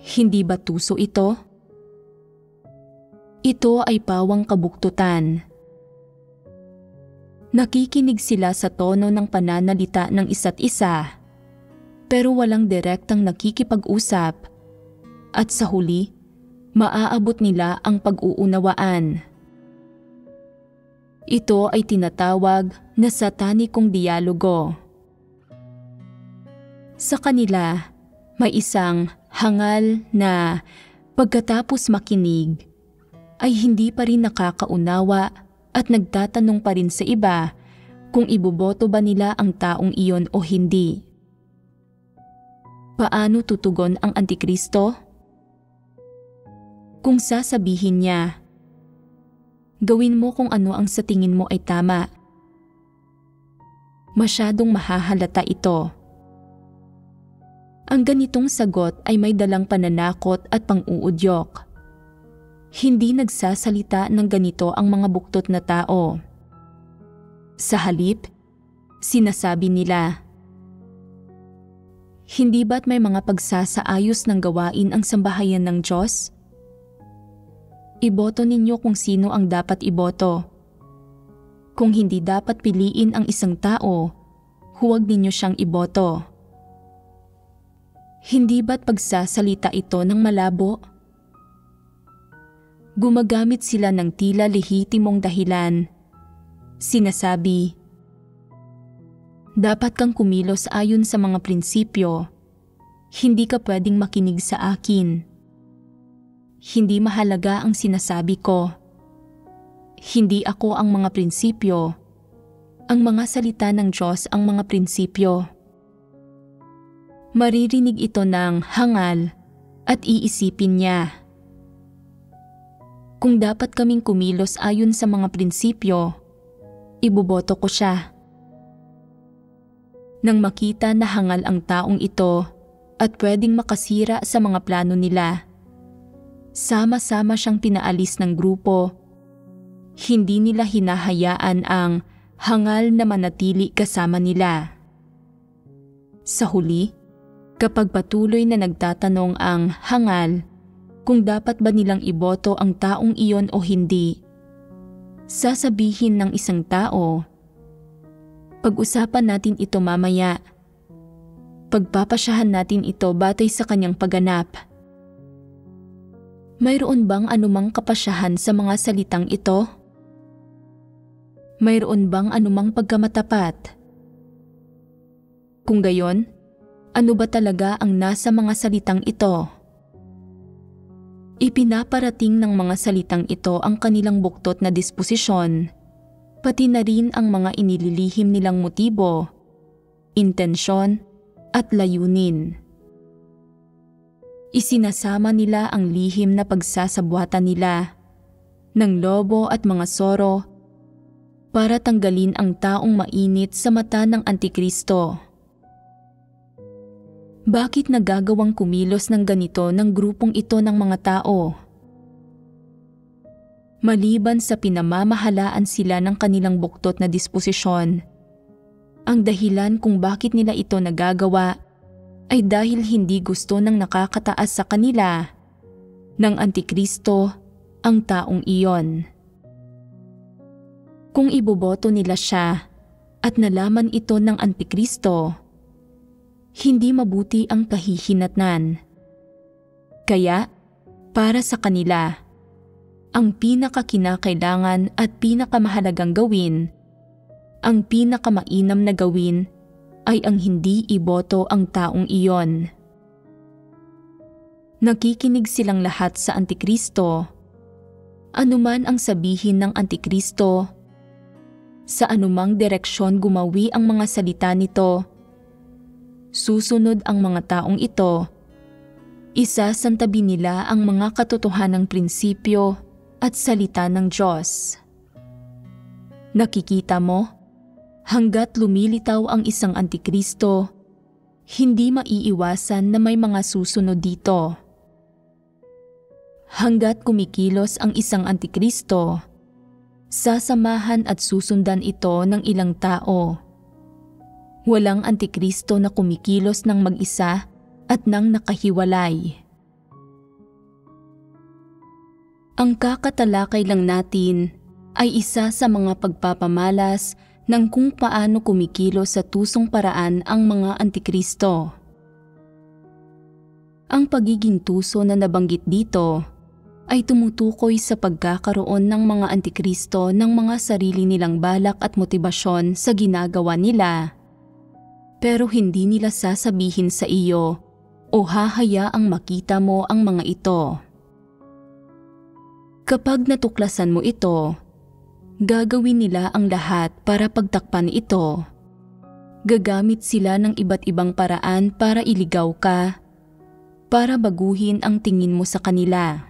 Hindi ba tuso ito? Ito ay pawang kabuktutan. Nakikinig sila sa tono ng pananalita ng isa't isa, pero walang direktang nakikipag-usap, at sa huli, maaabot nila ang pag-uunawaan. Ito ay tinatawag na satanikong dialogo. Sa kanila, may isang hangal na pagkatapos makinig ay hindi pa rin nakakaunawa at nagtatanong pa rin sa iba kung iboboto ba nila ang taong iyon o hindi. Paano tutugon ang Antikristo? Kung sasabihin niya, gawin mo kung ano ang sa tingin mo ay tama, masyadong mahahalata ito. Ang ganitong sagot ay may dalang pananakot at pang-uudyok. Hindi nagsasalita ng ganito ang mga buktot na tao. Sa halip, sinasabi nila, hindi ba't may mga pagsasaayos ng gawain ang sambahayan ng Diyos? Iboto ninyo kung sino ang dapat iboto. Kung hindi dapat piliin ang isang tao, huwag ninyo siyang iboto. Hindi ba't pagsasalita ito ng malabo? Gumagamit sila ng tila lehitimong dahilan. Sinasabi, dapat kang kumilos ayon sa mga prinsipyo. Hindi ka pwedeng makinig sa akin. Hindi mahalaga ang sinasabi ko. Hindi ako ang mga prinsipyo. Ang mga salita ng Diyos ang mga prinsipyo. Maririnig ito ng hangal at iisipin niya. Kung dapat kaming kumilos ayon sa mga prinsipyo, iboboto ko siya. Nang makita na hangal ang taong ito at pwedeng makasira sa mga plano nila, sama-sama siyang pinaalis ng grupo. Hindi nila hinahayaan ang hangal na manatili kasama nila. Sa huli, kapag patuloy na nagtatanong ang hangal kung dapat ba nilang iboto ang taong iyon o hindi, sasabihin ng isang tao, pag-usapan natin ito mamaya. Pagpapasyahan natin ito batay sa kanyang pagganap. Mayroon bang anumang kapasyahan sa mga salitang ito? Mayroon bang anumang pagkamatapat? Kung gayon, ano ba talaga ang nasa mga salitang ito? Ipinaparating ng mga salitang ito ang kanilang buktot na disposisyon, pati na rin ang mga inililihim nilang motibo, intensyon at layunin. Isinasama nila ang lihim na pagsasabuatan nila ng lobo at mga soro para tanggalin ang taong mainit sa mata ng Antikristo. Bakit nagagawang kumilos ng ganito ng grupong ito ng mga tao? Maliban sa pinamamahalaan sila ng kanilang buktot na disposisyon, ang dahilan kung bakit nila ito nagagawa ay dahil hindi gusto ng nakakataas sa kanila ng Antikristo ang taong iyon. Kung iboboto nila siya at nalaman ito ng Antikristo, hindi mabuti ang kahihinatnan. Kaya, para sa kanila, ang pinakakinakailangan at pinakamahalagang gawin, ang pinakamainam na gawin ay ang hindi iboto ang taong iyon. Nakikinig silang lahat sa Antikristo. Anuman ang sabihin ng Antikristo, sa anumang direksyon gumawi ang mga salita nito, susunod ang mga taong ito, isasantabi nila ang mga katotohanang prinsipyo at salita ng Diyos. Nakikita mo? Hanggat lumilitaw ang isang Antikristo, hindi maiiwasan na may mga susunod dito. Hanggat kumikilos ang isang Antikristo, sasamahan at susundan ito ng ilang tao. Walang Antikristo na kumikilos ng mag-isa at nang nakahiwalay. Ang kakatalakay lang natin ay isa sa mga pagpapamalas ng kung paano kumikilos sa tusong paraan ang mga Antikristo. Ang pagiging tuso na nabanggit dito ay tumutukoy sa pagkakaroon ng mga Antikristo ng mga sarili nilang balak at motibasyon sa ginagawa nila, pero hindi nila sasabihin sa iyo o hahayaang makita mo ang mga ito. Kapag natuklasan mo ito, gagawin nila ang lahat para pagtakpan ito. Gagamit sila ng iba't ibang paraan para iligaw ka, para baguhin ang tingin mo sa kanila.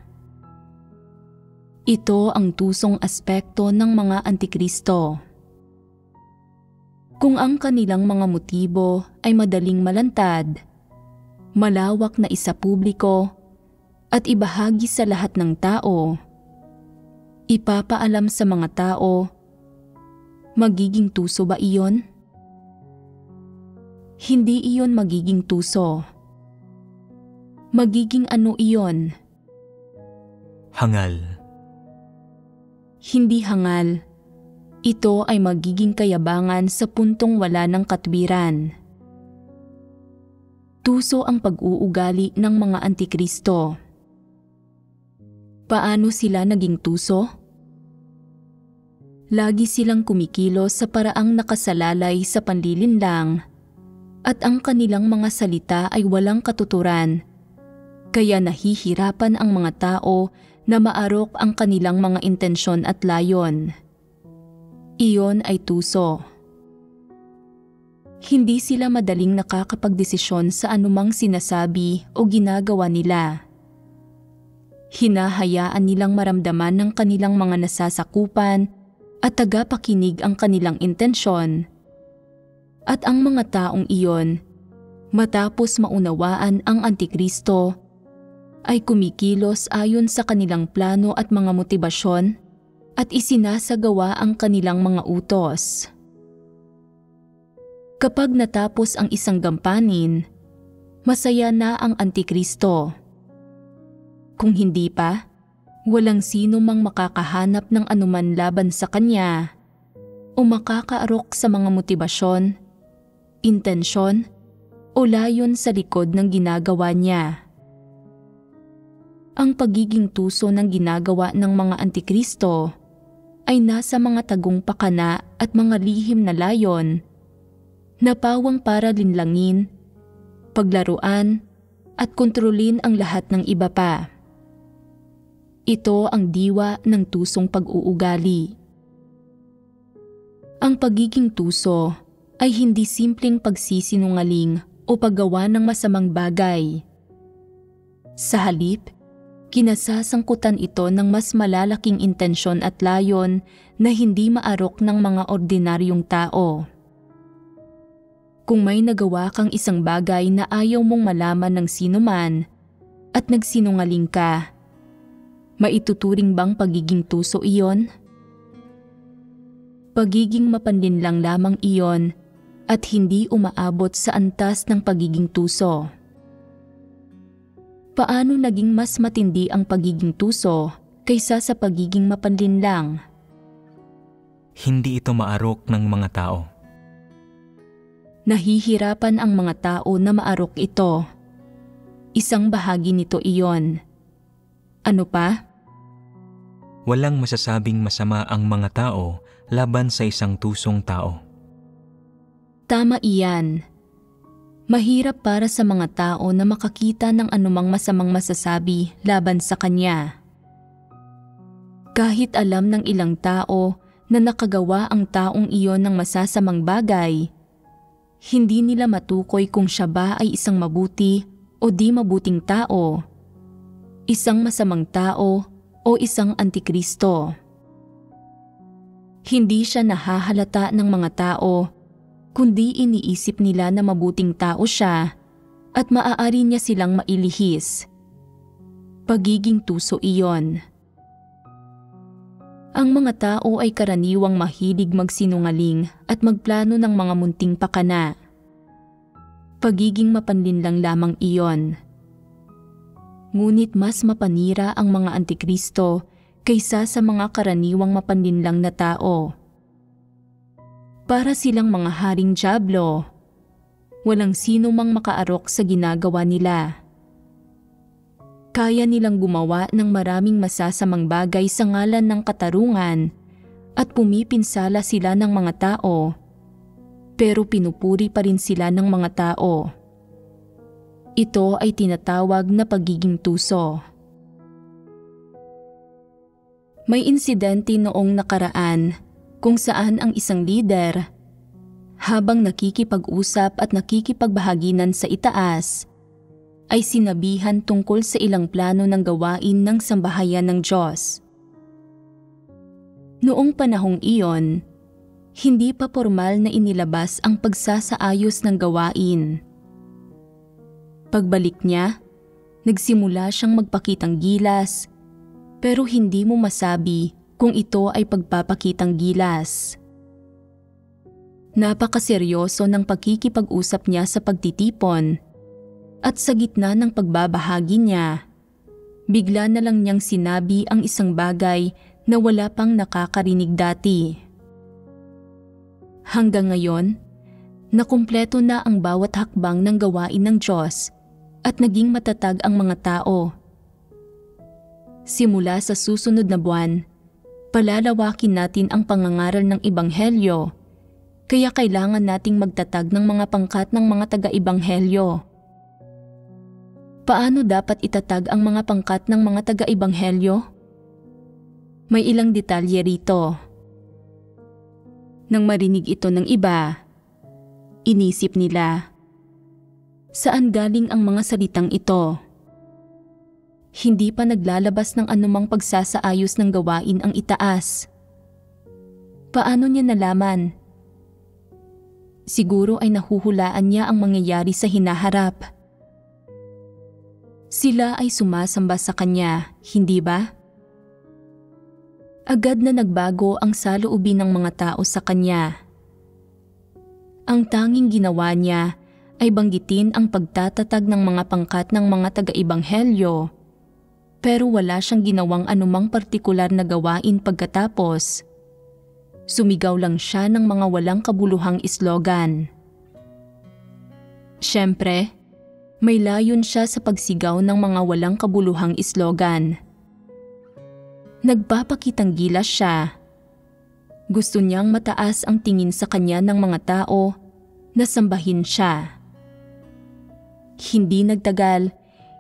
Ito ang tusong aspekto ng mga Antikristo. Kung ang kanilang mga motibo ay madaling malantad, malawak na isapubliko, at ibahagi sa lahat ng tao, ipapaalam sa mga tao, magiging tuso ba iyon? Hindi iyon magiging tuso. Magiging ano iyon? Hangal. Hindi hangal. Ito ay magiging kayabangan sa puntong wala ng katwiran. Tuso ang pag-uugali ng mga Antikristo. Paano sila naging tuso? Lagi silang kumikilos sa paraang nakasalalay sa panlilinlang, at ang kanilang mga salita ay walang katuturan, kaya nahihirapan ang mga tao na maarok ang kanilang mga intensyon at layon. Iyon ay tuso. Hindi sila madaling nakakapagdesisyon sa anumang sinasabi o ginagawa nila. Hinahayaan nilang maramdaman ng kanilang mga nasasakupan at tagapakinig ang kanilang intensyon. At ang mga taong iyon, matapos maunawaan ang Antikristo, ay kumikilos ayon sa kanilang plano at mga motibasyon at isinasagawa ang kanilang mga utos. Kapag natapos ang isang gampanin, masaya na ang Antikristo. Kung hindi pa, walang sino mang makakahanap ng anuman laban sa kanya o makakaarok sa mga motibasyon, intensyon o layon sa likod ng ginagawa niya. Ang pagiging tuso ng ginagawa ng mga Antikristo ay nasa mga tagong pakana at mga lihim na layon na pawang para linlangin, paglaruan at kontrolin ang lahat ng iba pa. Ito ang diwa ng tusong pag-uugali. Ang pagiging tuso ay hindi simpleng pagsisinungaling o paggawa ng masamang bagay. Sa halip, kinasasangkutan ito ng mas malalaking intensyon at layon na hindi maarok ng mga ordinaryong tao. Kung may nagawa kang isang bagay na ayaw mong malaman ng sinuman at nagsinungaling ka, maituturing bang pagiging tuso iyon? Pagiging mapanlinlang lamang iyon at hindi umaabot sa antas ng pagiging tuso. Paano naging mas matindi ang pagiging tuso kaysa sa pagiging mapanlinlang? Hindi ito maarok ng mga tao. Nahihirapan ang mga tao na maarok ito. Isang bahagi nito iyon. Ano pa? Walang masasabing masama ang mga tao laban sa isang tusong tao. Tama iyan. Mahirap para sa mga tao na makakita ng anumang masamang masasabi laban sa kanya. Kahit alam ng ilang tao na nakagawa ang taong iyon ng masasamang bagay, hindi nila matukoy kung siya ba ay isang mabuti o di mabuting tao, isang masamang tao o isang Antikristo. Hindi siya nahahalata ng mga tao, kundi iniisip nila na mabuting tao siya at maaari niya silang mailihis. Pagiging tuso iyon. Ang mga tao ay karaniwang mahilig magsinungaling at magplano ng mga munting pakana. Pagiging mapanlinlang lamang iyon. Ngunit mas mapanira ang mga Antikristo kaysa sa mga karaniwang mapanlinlang na tao. Para silang mga haring dyablo. Walang sino mang makaarok sa ginagawa nila. Kaya nilang gumawa ng maraming masasamang bagay sa ngalan ng katarungan at pumipinsala sila ng mga tao, pero pinupuri pa rin sila ng mga tao. Ito ay tinatawag na pagiging tuso. May insidente noong nakaraan kung saan ang isang lider, habang nakikipag-usap at nakikipagbahaginan sa itaas, ay sinabihan tungkol sa ilang plano ng gawain ng sambahayan ng Diyos. Noong panahong iyon, hindi pa formal na inilabas ang pagsasaayos ng gawain. Pagbalik niya, nagsimula siyang magpakitang gilas, pero hindi mo masabi kung ito ay pagpapakitang gilas. Napakaseryoso ng pagkikipag-usap niya sa pagtitipon, at sa gitna ng pagbabahagi niya, bigla na lang niyang sinabi ang isang bagay na wala pang nakakarinig dati. Hanggang ngayon, nakumpleto na ang bawat hakbang ng gawain ng Diyos at naging matatag ang mga tao. Simula sa susunod na buwan, palalawakin natin ang pangangaral ng Ebanghelyo, kaya kailangan nating magtatag ng mga pangkat ng mga taga-Ebanghelyo. Paano dapat itatag ang mga pangkat ng mga taga-Ebanghelyo? May ilang detalye rito. Nang marinig ito ng iba, inisip nila, saan galing ang mga salitang ito? Hindi pa naglalabas ng anumang pagsasaayos ng gawain ang itaas. Paano niya nalaman? Siguro ay nahuhulaan niya ang mangyayari sa hinaharap. Sila ay sumasamba sa kanya, hindi ba? Agad na nagbago ang saloobin ng mga tao sa kanya. Ang tanging ginawa niya ay banggitin ang pagtatatag ng mga pangkat ng mga taga-Ebanghelyo, pero wala siyang ginawang anumang partikular na gawain pagkatapos. Sumigaw lang siya ng mga walang kabuluhang slogan. Siyempre, may layon siya sa pagsigaw ng mga walang kabuluhang slogan. Nagpapakitang gilas siya. Gusto niyang mataas ang tingin sa kanya ng mga tao na sambahin siya. Hindi nagtagal,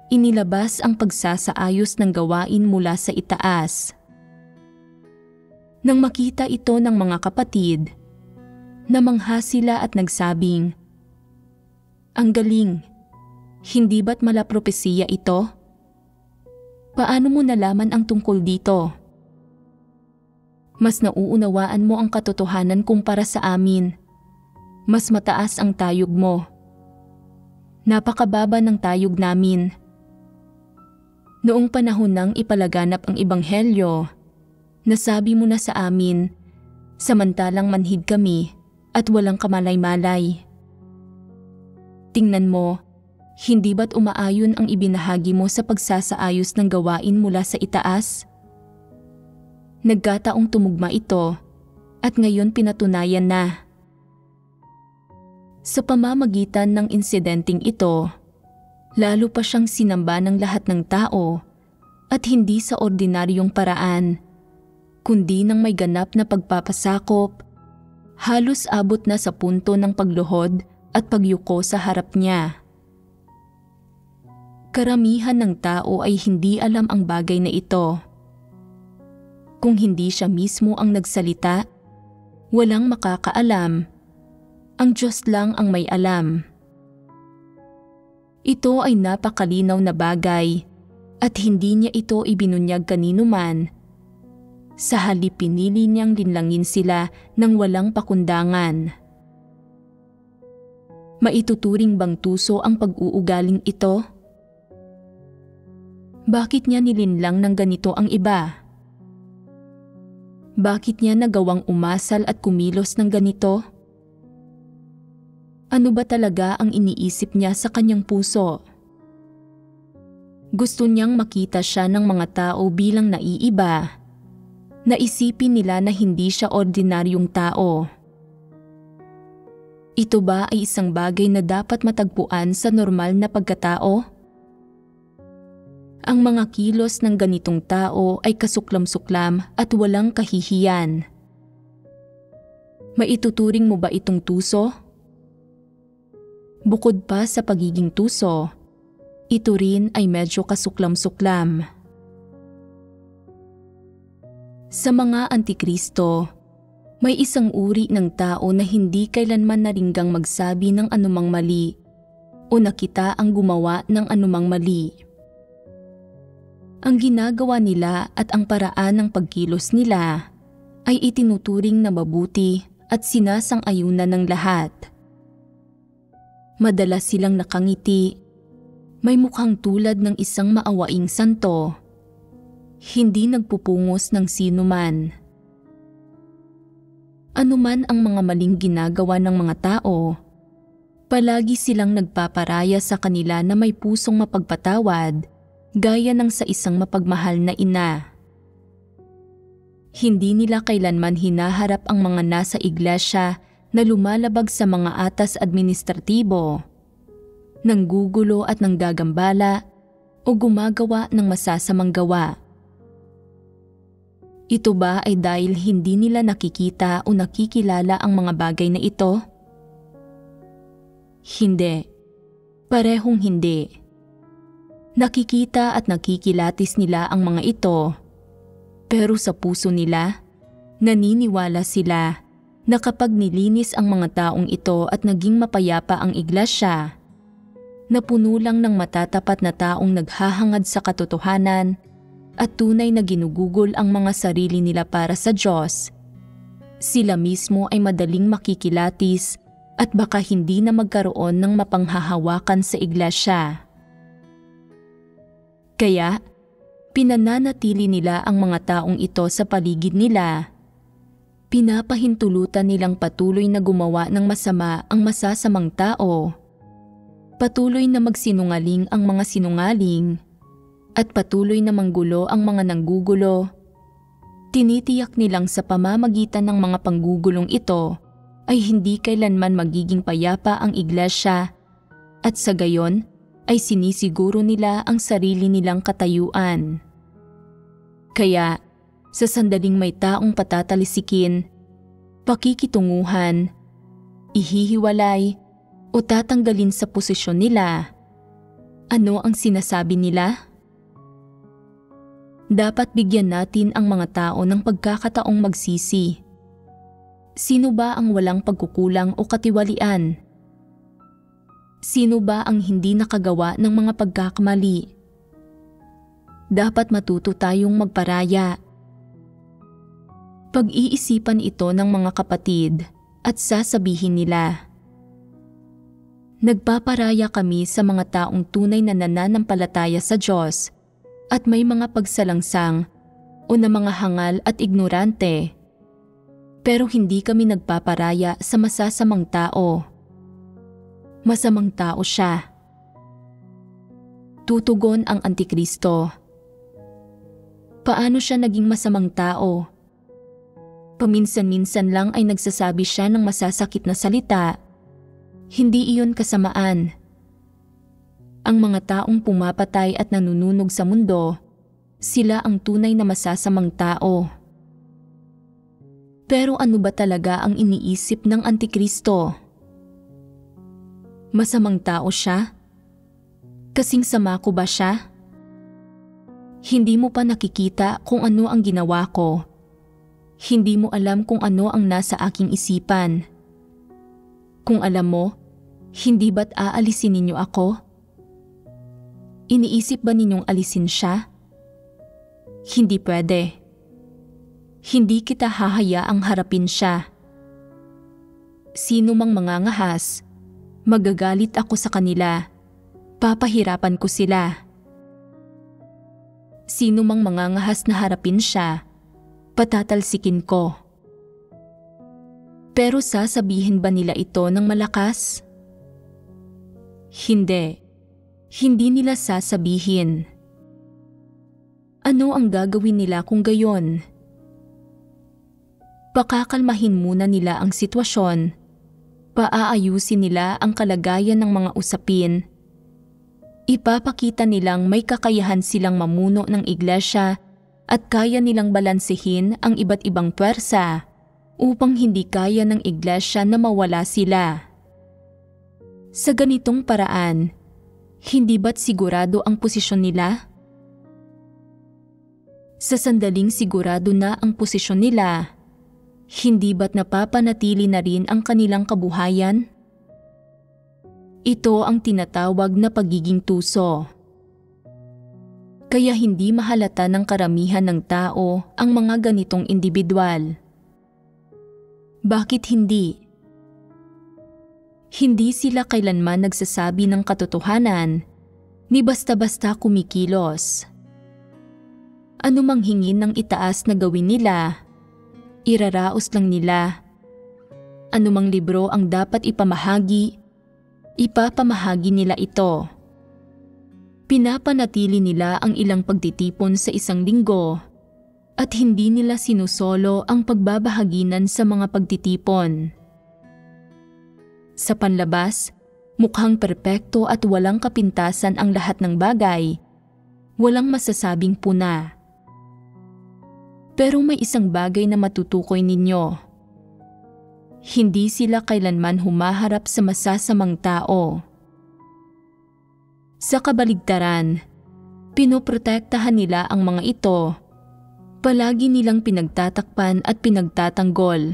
inilabas ang pagsasaayos ng gawain mula sa itaas. Nang makita ito ng mga kapatid, namangha sila at nagsabing, "Ang galing, hindi ba't malapropesiya ito? Paano mo nalaman ang tungkol dito? Mas nauunawaan mo ang katotohanan kumpara sa amin. Mas mataas ang tayog mo. Napakababa ng tayog namin." Noong panahon nang ipalaganap ang Ebanghelyo, nasabi mo na sa amin, samantalang manhid kami at walang kamalay-malay. Tingnan mo, hindi ba't umaayon ang ibinahagi mo sa pagsasaayos ng gawain mula sa itaas? Nagkataong tumugma ito at ngayon pinatunayan na. Sa pamamagitan ng insidenteng ito, lalo pa siyang sinamba ng lahat ng tao at hindi sa ordinaryong paraan, kundi ng may ganap na pagpapasakop, halos abot na sa punto ng pagluhod at pagyuko sa harap niya. Karamihan ng tao ay hindi alam ang bagay na ito. Kung hindi siya mismo ang nagsalita, walang makakaalam. Ang Diyos lang ang may alam. Ito ay napakalinaw na bagay at hindi niya ito ibinunyag kanino man. Sa halip pinili niyang linlangin sila ng walang pakundangan. Maituturing bang tuso ang pag-uugaling ito? Bakit niya nilinlang ng ganito ang iba? Bakit niya nagawang umasal at kumilos ng ganito? Ano ba talaga ang iniisip niya sa kanyang puso? Gusto niyang makita siya ng mga tao bilang naiiba. Naisipin nila na hindi siya ordinaryong tao. Ito ba ay isang bagay na dapat matagpuan sa normal na pagkatao? Ang mga kilos ng ganitong tao ay kasuklam-suklam at walang kahihiyan. Maituturing mo ba itong tuso? Bukod pa sa pagiging tuso, ito rin ay medyo kasuklam-suklam. Sa mga antikristo, may isang uri ng tao na hindi kailanman naringgang magsabi ng anumang mali o nakita ang gumawa ng anumang mali. Ang ginagawa nila at ang paraan ng pagkilos nila ay itinuturing na mabuti at sinasang-ayunan ng lahat. Madalas silang nakangiti, may mukhang tulad ng isang maawaing santo, hindi nagpupungos ng sinuman. Anuman ang mga maling ginagawa ng mga tao, palagi silang nagpaparaya sa kanila na may pusong mapagpatawad gaya ng sa isang mapagmahal na ina. Hindi nila kailanman hinaharap ang mga nasa iglesia na lumalabag sa mga atas administratibo, nanggugulo at nanggagambala o gumagawa ng masasamang gawa. Ito ba ay dahil hindi nila nakikita o nakikilala ang mga bagay na ito? Hindi. Parehong hindi. Nakikita at nakikilatis nila ang mga ito, pero sa puso nila, naniniwala sila na kapag nilinis ang mga taong ito at naging mapayapa ang iglesia, na puno lang ng matatapat na taong naghahangad sa katotohanan at tunay na ginugugol ang mga sarili nila para sa Diyos, sila mismo ay madaling makikilatis at baka hindi na magkaroon ng mapanghahawakan sa iglesia. Kaya, pinananatili nila ang mga taong ito sa paligid nila. Pinapahintulutan nilang patuloy na gumawa ng masama ang masasamang tao, patuloy na magsinungaling ang mga sinungaling, at patuloy na manggulo ang mga nanggugulo. Tinitiyak nilang sa pamamagitan ng mga panggugulong ito ay hindi kailanman magiging payapa ang iglesia at sa gayon ay sinisiguro nila ang sarili nilang katayuan. Kaya, sa sandaling may taong patatalisikin, pakikitunguhan, ihihiwalay o tatanggalin sa posisyon nila, ano ang sinasabi nila? Dapat bigyan natin ang mga tao ng pagkakataong magsisi. Sino ba ang walang pagkukulang o katiwalian? Sino ba ang hindi nakagawa ng mga pagkakamali? Dapat matuto tayong magparaya. Pag-iisipan ito ng mga kapatid at sasabihin nila, nagpaparaya kami sa mga taong tunay na nananampalataya sa Diyos at may mga pagsalangsang o na mga hangal at ignorante, pero hindi kami nagpaparaya sa masasamang tao. Masamang tao siya. Tutugon ang Antikristo. Paano siya naging masamang tao? Paminsan-minsan lang ay nagsasabi siya ng masasakit na salita. Hindi iyon kasamaan. Ang mga taong pumapatay at nanununog sa mundo, sila ang tunay na masasamang tao. Pero ano ba talaga ang iniisip ng Antikristo? Masamang tao siya? Kasing sama ko ba siya? Hindi mo pa nakikita kung ano ang ginawa ko. Hindi mo alam kung ano ang nasa aking isipan. Kung alam mo, hindi ba't aalisin ninyo ako? Iniisip ba ninyong alisin siya? Hindi pwede. Hindi kita hahayaang harapin siya. Sino mang mangangahas, magagalit ako sa kanila. Papahirapan ko sila. Sino mang mangangahas na harapin siya, patatalsikin ko. Pero sasabihin ba nila ito ng malakas? Hindi. Hindi nila sasabihin. Ano ang gagawin nila kung gayon? Pakakalmahin muna nila ang sitwasyon Paaayusin nila ang kalagayan ng mga usapin. Ipapakita nilang may kakayahan silang mamuno ng iglesia at kaya nilang balansehin ang iba't ibang puwersa upang hindi kaya ng iglesia na mawala sila. Sa ganitong paraan, hindi ba't sigurado ang posisyon nila? Sa sandaling sigurado na ang posisyon nila, hindi ba't napapanatili na rin ang kanilang kabuhayan? Ito ang tinatawag na pagiging tuso. Kaya hindi mahalata ng karamihan ng tao ang mga ganitong individual. Bakit hindi? Hindi sila kailanman nagsasabi ng katotohanan, ni basta-basta kumikilos. Ano mang hingin ng itaas na gawin nila, iraraos lang nila. Ano mang libro ang dapat ipamahagi, ipapamahagi nila ito. Pinapanatili nila ang ilang pagtitipon sa isang linggo at hindi nila sinusolo ang pagbabahaginan sa mga pagtitipon. Sa panlabas, mukhang perpekto at walang kapintasan ang lahat ng bagay. Walang masasabing puna. Pero may isang bagay na matutukoy ninyo. Hindi sila kailanman humaharap sa masasamang tao. Sa kabaligtaran, pinoprotektahan nila ang mga ito. Palagi nilang pinagtatakpan at pinagtatanggol.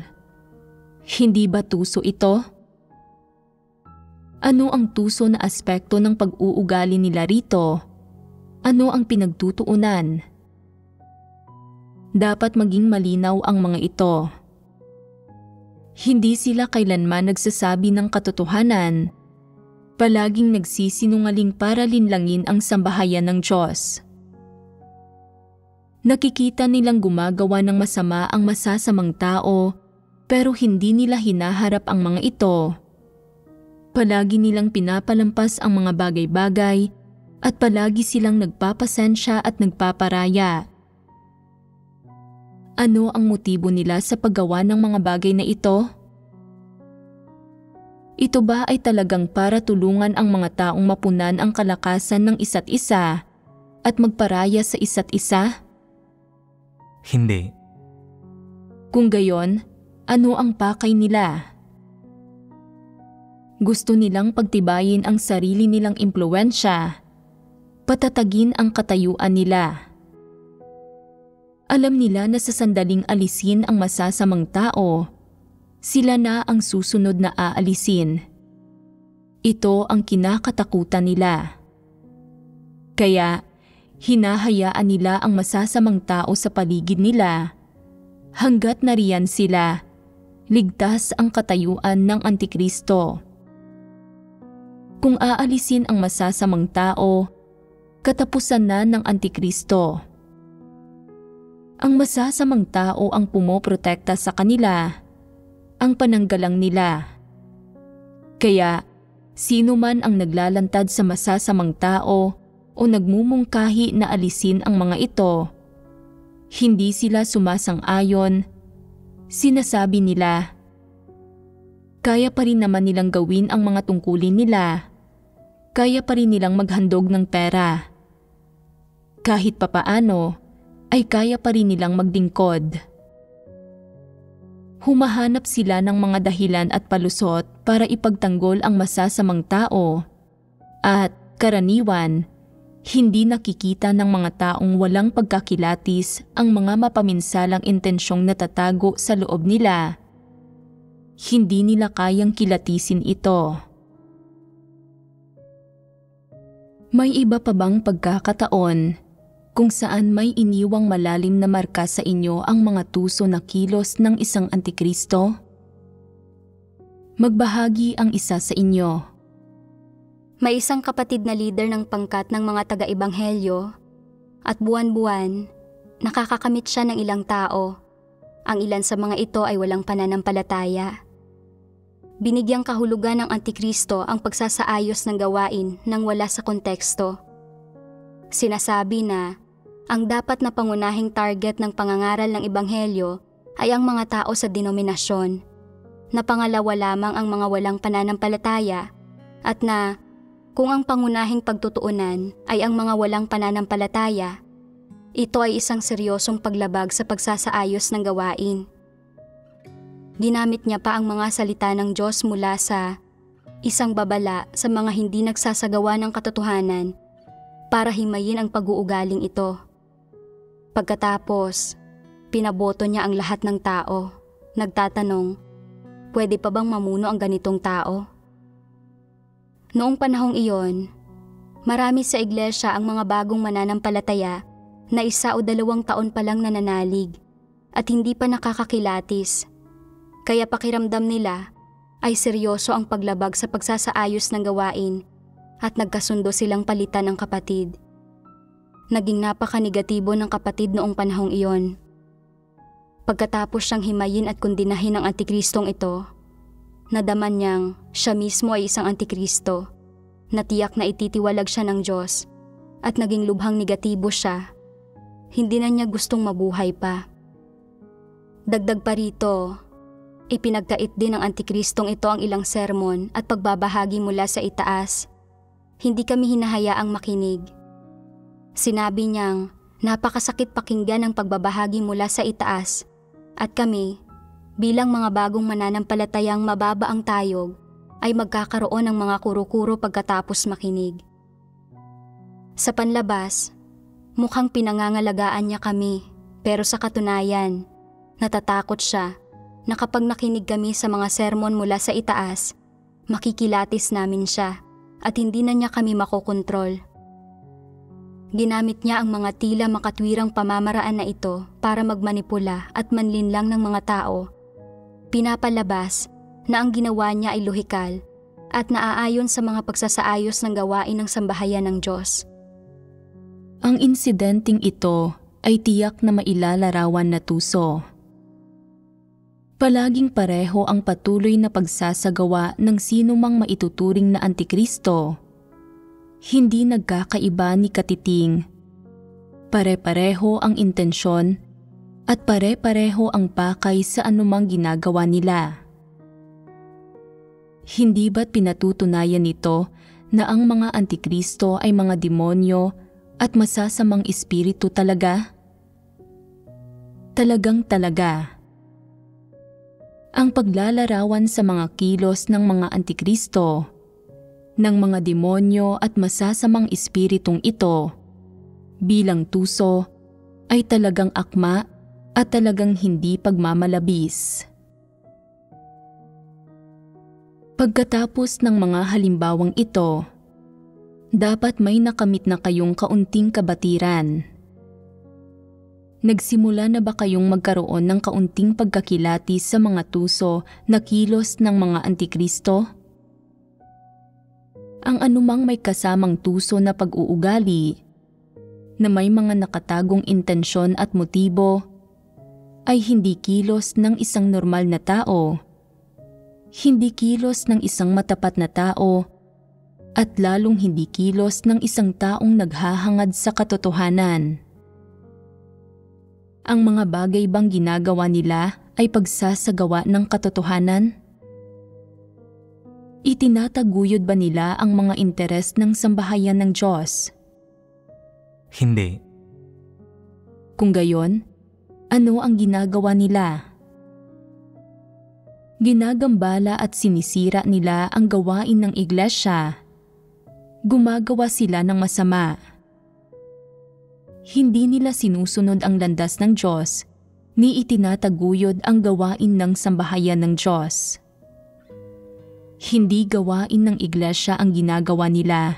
Hindi ba tuso ito? Ano ang tuso na aspekto ng pag-uugali nila rito? Ano ang pinagtutuunan? Dapat maging malinaw ang mga ito. Hindi sila kailanman nagsasabi ng katotohanan. Palaging nagsisinungaling para linlangin ang sambahayan ng Diyos. Nakikita nilang gumagawa ng masama ang masasamang tao, pero hindi nila hinaharap ang mga ito. Palagi nilang pinapalampas ang mga bagay-bagay at palagi silang nagpapasensya at nagpaparaya. Ano ang motibo nila sa paggawa ng mga bagay na ito? Ito ba ay talagang para tulungan ang mga taong mapunan ang kalakasan ng isa't isa at magparaya sa isa't isa? Hindi. Kung gayon, ano ang pakay nila? Gusto nilang pagtibayin ang sarili nilang impluwensya, patatagin ang katayuan nila. Alam nila na sa sandaling alisin ang masasamang tao, sila na ang susunod na aalisin. Ito ang kinakatakutan nila. Kaya, hinahayaan nila ang masasamang tao sa paligid nila. Hanggat nariyan sila, ligtas ang katayuan ng Antikristo. Kung aalisin ang masasamang tao, katapusan na ng Antikristo. Ang masasamang tao ang pumoprotekta sa kanila, ang pananggalang nila. Kaya, sino man ang naglalantad sa masasamang tao o nagmumungkahi na alisin ang mga ito, hindi sila sumasang-ayon. Sinasabi nila, kaya pa rin naman nilang gawin ang mga tungkulin nila. Kaya pa rin nilang maghandog ng pera. Kahit papaano, ay kaya pa rin nilang magdingkod. Humahanap sila ng mga dahilan at palusot para ipagtanggol ang masasamang tao. At, karaniwan, hindi nakikita ng mga taong walang pagkakilatis ang mga mapaminsalang intensyong natatago sa loob nila. Hindi nila kayang kilatisin ito. May iba pa bang pagkakataon kung saan may iniwang malalim na marka sa inyo ang mga tuso na kilos ng isang Antikristo? Magbahagi ang isa sa inyo. May isang kapatid na leader ng pangkat ng mga taga-ebanghelyo at buwan-buwan, nakakakamit siya ng ilang tao. Ang ilan sa mga ito ay walang pananampalataya. Binigyang kahulugan ng Antikristo ang pagsasaayos ng gawain nang wala sa konteksto. Sinasabi na ang dapat na pangunahing target ng pangangaral ng ebanghelyo ay ang mga tao sa denominasyon. na pangalawa lamang ang mga walang pananampalataya at na kung ang pangunahing pagtutuunan ay ang mga walang pananampalataya, ito ay isang seryosong paglabag sa pagsasaayos ng gawain. Ginamit niya pa ang mga salita ng Diyos mula sa isang babala sa mga hindi nagsasagawa ng katotohanan para himayin ang pag-uugaling ito. Pagkatapos, pinaboto niya ang lahat ng tao. Nagtatanong, pwede pa bang mamuno ang ganitong tao? Noong panahong iyon, marami sa iglesia ang mga bagong mananampalataya na 1 o 2 taon pa lang nananalig at hindi pa nakakakilatis. Kaya pakiramdam nila ay seryoso ang paglabag sa pagsasaayos ng gawain at nagkasundo silang palitan ng kapatid. Naging napaka-negatibo ng kapatid noong panahong iyon. Pagkatapos siyang himayin at kundinahin ng Antikristong ito, nadaman niyang siya mismo ay isang Antikristo, na tiyak na ititiwalag siya ng Diyos at naging lubhang negatibo siya. Hindi na niya gustong mabuhay pa. Dagdag pa rito, ipinagkait din ng Antikristong ito ang ilang sermon at pagbabahagi mula sa itaas. Hindi kami hinahayaang makinig. Sinabi niyang napakasakit pakinggan ang pagbabahagi mula sa itaas at kami, bilang mga bagong mananampalatayang mababa ang tayog, ay magkakaroon ng mga kuro-kuro pagkatapos makinig. Sa panlabas, mukhang pinangangalagaan niya kami, pero sa katunayan, natatakot siya na kapag nakinig kami sa mga sermon mula sa itaas, makikilatis namin siya at hindi na niya kami makokontrol. Ginamit niya ang mga tila makatwirang pamamaraan na ito para magmanipula at manlinlang ng mga tao. Pinapalabas na ang ginawa niya ay lohikal at naaayon sa mga pagsasaayos ng gawain ng sambahayan ng Diyos. Ang insidenteng ito ay tiyak na mailalarawan na tuso. Palaging pareho ang patuloy na pagsasagawa ng sinumang maituturing na Antikristo. Hindi nagkakaiba ni Katiting. Pare-pareho ang intensyon at pare-pareho ang pakay sa anumang ginagawa nila. Hindi ba't pinatutunayan nito na ang mga Antikristo ay mga demonyo at masasamang espiritu talaga? Talagang talaga. Ang paglalarawan sa mga kilos ng mga Antikristo, ng mga demonyo at masasamang espiritong ito, bilang tuso, ay talagang akma at talagang hindi pagmamalabis. Pagkatapos ng mga halimbawang ito, dapat may nakamit na kayong kaunting kabatiran. Nagsimula na ba kayong magkaroon ng kaunting pagkakilatis sa mga tuso na kilos ng mga Antikristo? Ang anumang may kasamang tuso na pag-uugali, na may mga nakatagong intensyon at motibo, ay hindi kilos ng isang normal na tao, hindi kilos ng isang matapat na tao, at lalong hindi kilos ng isang taong naghahangad sa katotohanan. Ang mga bagay bang ginagawa nila ay pagsasagawa ng katotohanan? Itinataguyod ba nila ang mga interes ng sambahayan ng Diyos? Hindi. Kung gayon, ano ang ginagawa nila? Ginagambala at sinisira nila ang gawain ng iglesia. Gumagawa sila ng masama. Hindi nila sinusunod ang landas ng Diyos, ni itinataguyod ang gawain ng sambahayan ng Diyos. Hindi gawain ng iglesia ang ginagawa nila.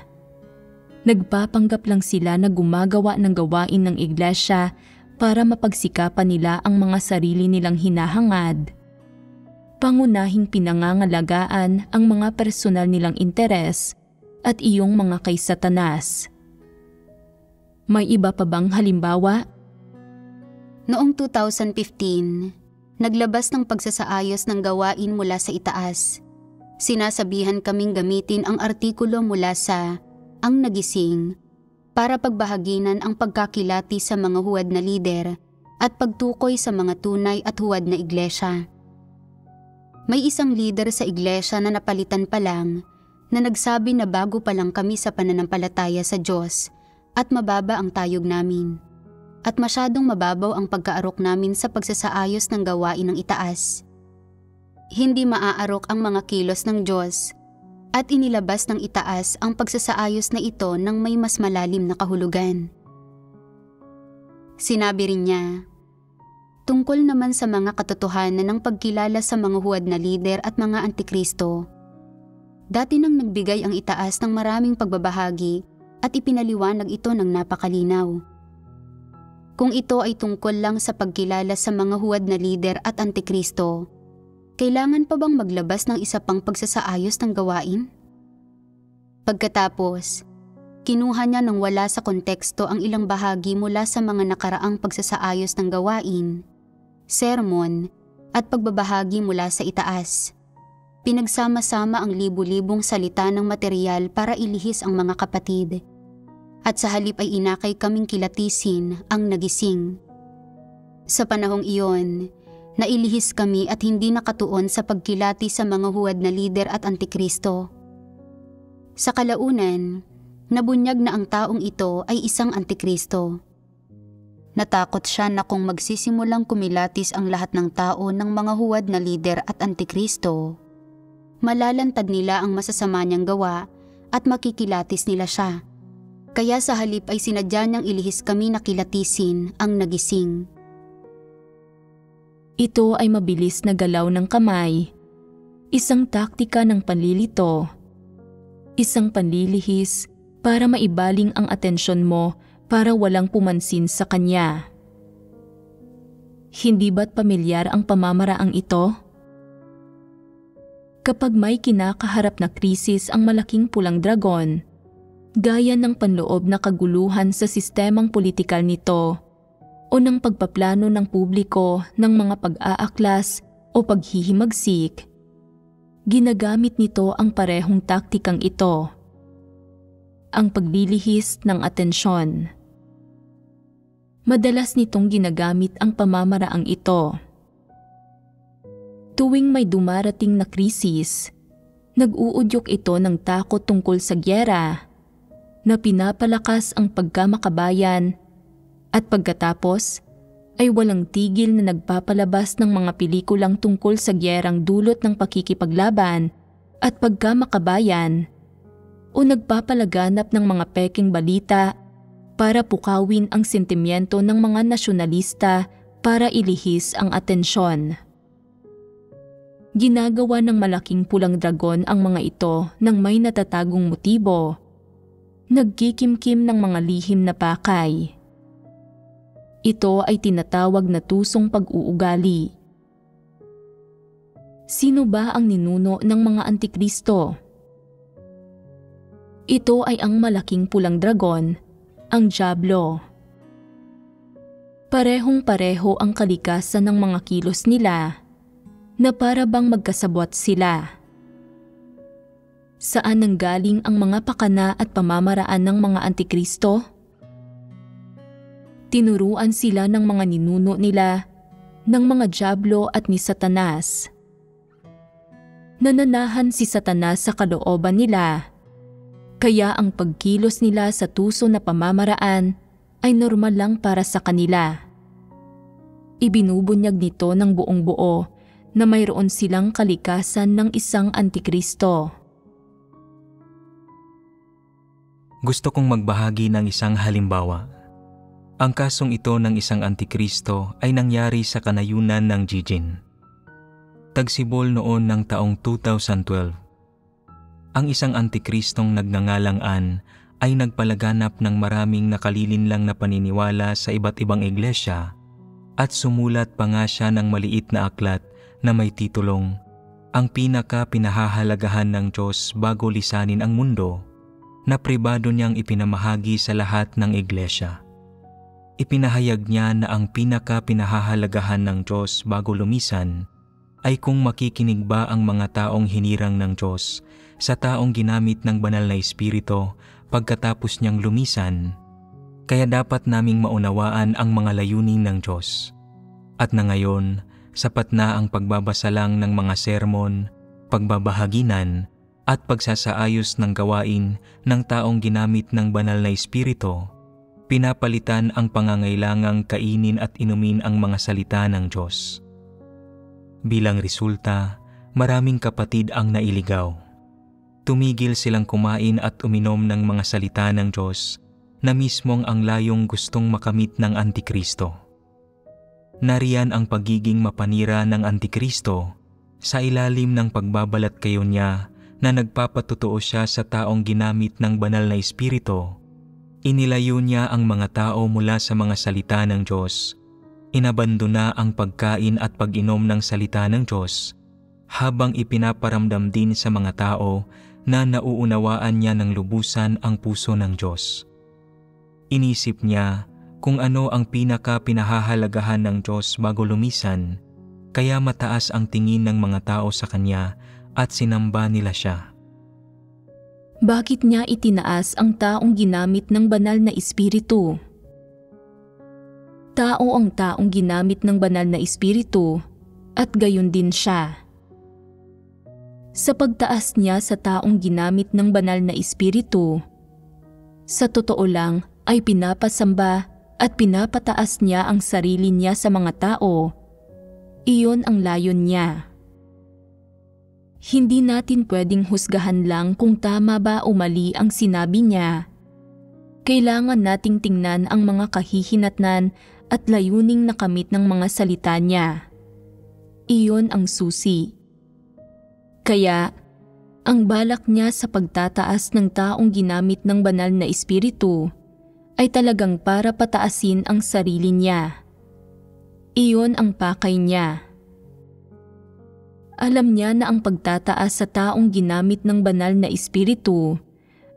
Nagpapanggap lang sila na gumagawa ng gawain ng iglesia para mapagsikapan nila ang mga sarili nilang hinahangad. Pangunahing pinangangalagaan ang mga personal nilang interes at iyong mga kay Satanas. May iba pa bang halimbawa? Noong 2015, naglabas ng pagsasaayos ng gawain mula sa itaas. Sinasabihan kaming gamitin ang artikulo mula sa Ang Nagising para pagbahaginan ang pagkakilati sa mga huwad na lider at pagtukoy sa mga tunay at huwad na iglesia. May isang leader sa iglesia na napalitan pa lang na nagsabi na bago pa lang kami sa pananampalataya sa Diyos at mababa ang tayog namin. At masyadong mababaw ang pagkaarok namin sa pagsasaayos ng gawain ng itaas. Hindi maaarok ang mga kilos ng Diyos at inilabas ng itaas ang pagsasaayos na ito ng may mas malalim na kahulugan. Sinabi rin niya, tungkol naman sa mga katotohanan ng pagkilala sa mga huwad na lider at mga antikristo. Dati nang nagbigay ang itaas ng maraming pagbabahagi at ipinaliwanag ito ng napakalinaw. Kung ito ay tungkol lang sa pagkilala sa mga huwad na lider at antikristo, kailangan pa bang maglabas ng isa pang pagsasaayos ng gawain? Pagkatapos, kinuha niya ng wala sa konteksto ang ilang bahagi mula sa mga nakaraang pagsasaayos ng gawain, sermon, at pagbabahagi mula sa itaas. Pinagsama-sama ang libu-libong salita ng material para ilihis ang mga kapatid. At sa halip ay inakay kaming kilatisin ang nagising. Sa panahong iyon, nailihis kami at hindi nakatuon sa pagkilati sa mga huwad na lider at antikristo. Sa kalaunan, nabunyag na ang taong ito ay isang antikristo. Natakot siya na kung magsisimulang kumilatis ang lahat ng tao ng mga huwad na lider at antikristo, malalantad nila ang masasama niyang gawa at makikilatis nila siya. Kaya sa halip ay sinadya niyang ilihis kami na kilatisin ang nagising. Ito ay mabilis na galaw ng kamay, isang taktika ng panlilito, isang panlilihis para maibaling ang atensyon mo para walang pumansin sa kanya. Hindi ba't pamilyar ang pamamaraang ito? Kapag may kinakaharap na krisis ang malaking pulang dragon, gaya ng panloob na kaguluhan sa sistemang politikal nito o ng pagpaplano ng publiko ng mga pag-aaklas o paghihimagsik, ginagamit nito ang parehong taktikang ito, ang paglilihis ng atensyon. Madalas nitong ginagamit ang pamamaraang ito. Tuwing may dumarating na krisis, nag-uudyok ito ng takot tungkol sa gyera, na pinapalakas ang pagkamakabayan at pagkatapos ay walang tigil na nagpapalabas ng mga pelikulang tungkol sa gyerang dulot ng pakikipaglaban at pagkamakabayan o nagpapalaganap ng mga peking balita para pukawin ang sentimiento ng mga nasyonalista para ilihis ang atensyon. Ginagawa ng malaking pulang dragon ang mga ito ng may natatagong motibo, nagkikimkim ng mga lihim na pakay. Ito ay tinatawag na tusong pag-uugali. Sino ba ang ninuno ng mga antikristo? Ito ay ang malaking pulang dragon, ang Diablo. Parehong-pareho ang kalikasan ng mga kilos nila na para bang magkasabwat sila. Saan nanggaling ang mga pakana at pamamaraan ng mga antikristo? Tinuruan sila ng mga ninuno nila, ng mga Diablo at ni Satanas. Nananahan si Satanas sa kalooban nila, kaya ang pagkilos nila sa tuso na pamamaraan ay normal lang para sa kanila. Ibinubunyag nito ng buong buo na mayroon silang kalikasan ng isang antikristo. Gusto kong magbahagi ng isang halimbawa. Ang kasong ito ng isang antikristo ay nangyari sa kanayunan ng Jijin. Tagsibol noon ng taong 2012. Ang isang antikristong nagngangalang An ay nagpalaganap ng maraming nakalilinlang na paniniwala sa iba't ibang iglesia at sumulat pa nga siya ng maliit na aklat na may titulong Ang Pinaka-Pinahahalagahan ng Diyos Bago Lisanin ang Mundo, na pribado niyang ipinamahagi sa lahat ng iglesia. Ipinahayag niya na ang pinaka-pinahahalagahan ng Diyos bago lumisan ay kung makikinig ba ang mga taong hinirang ng Diyos sa taong ginamit ng banal na espiritu pagkatapos niyang lumisan, kaya dapat naming maunawaan ang mga layunin ng Diyos. At na ngayon, sapat na ang pagbabasa lang ng mga sermon, pagbabahaginan, at pagsasaayos ng gawain ng taong ginamit ng banal na Espiritu, pinapalitan ang pangangailangang kainin at inumin ang mga salita ng Diyos. Bilang resulta, maraming kapatid ang nailigaw. Tumigil silang kumain at uminom ng mga salita ng Diyos na mismong ang layong gustong makamit ng Antikristo. Nariyan ang pagiging mapanira ng Antikristo sa ilalim ng pagbabalat kayo niya na nagpapatotoo siya sa taong ginamit ng banal na Espiritu. Inilayo niya ang mga tao mula sa mga salita ng Diyos. Inabandona ang pagkain at pag-inom ng salita ng Diyos habang ipinaparamdam din sa mga tao na nauunawaan niya ng lubusan ang puso ng Diyos. Inisip niya kung ano ang pinaka-pinahahalagahan ng Diyos bago lumisan, kaya mataas ang tingin ng mga tao sa kanya at sinamba nila siya. Bakit niya itinaas ang taong ginamit ng banal na Espiritu? Tao ang taong ginamit ng banal na Espiritu at gayon din siya. Sa pagtaas niya sa taong ginamit ng banal na Espiritu, sa totoo lang ay pinapasamba at pinapataas niya ang sarili niya sa mga tao. Iyon ang layon niya. Hindi natin pwedeng husgahan lang kung tama ba o mali ang sinabi niya. Kailangan nating tingnan ang mga kahihinatnan at layuning nakamit ng mga salita niya. Iyon ang susi. Kaya, ang balak niya sa pagtataas ng taong ginamit ng banal na Espiritu ay talagang para pataasin ang sarili niya. Iyon ang pakay niya. Alam niya na ang pagtataas sa taong ginamit ng banal na Espiritu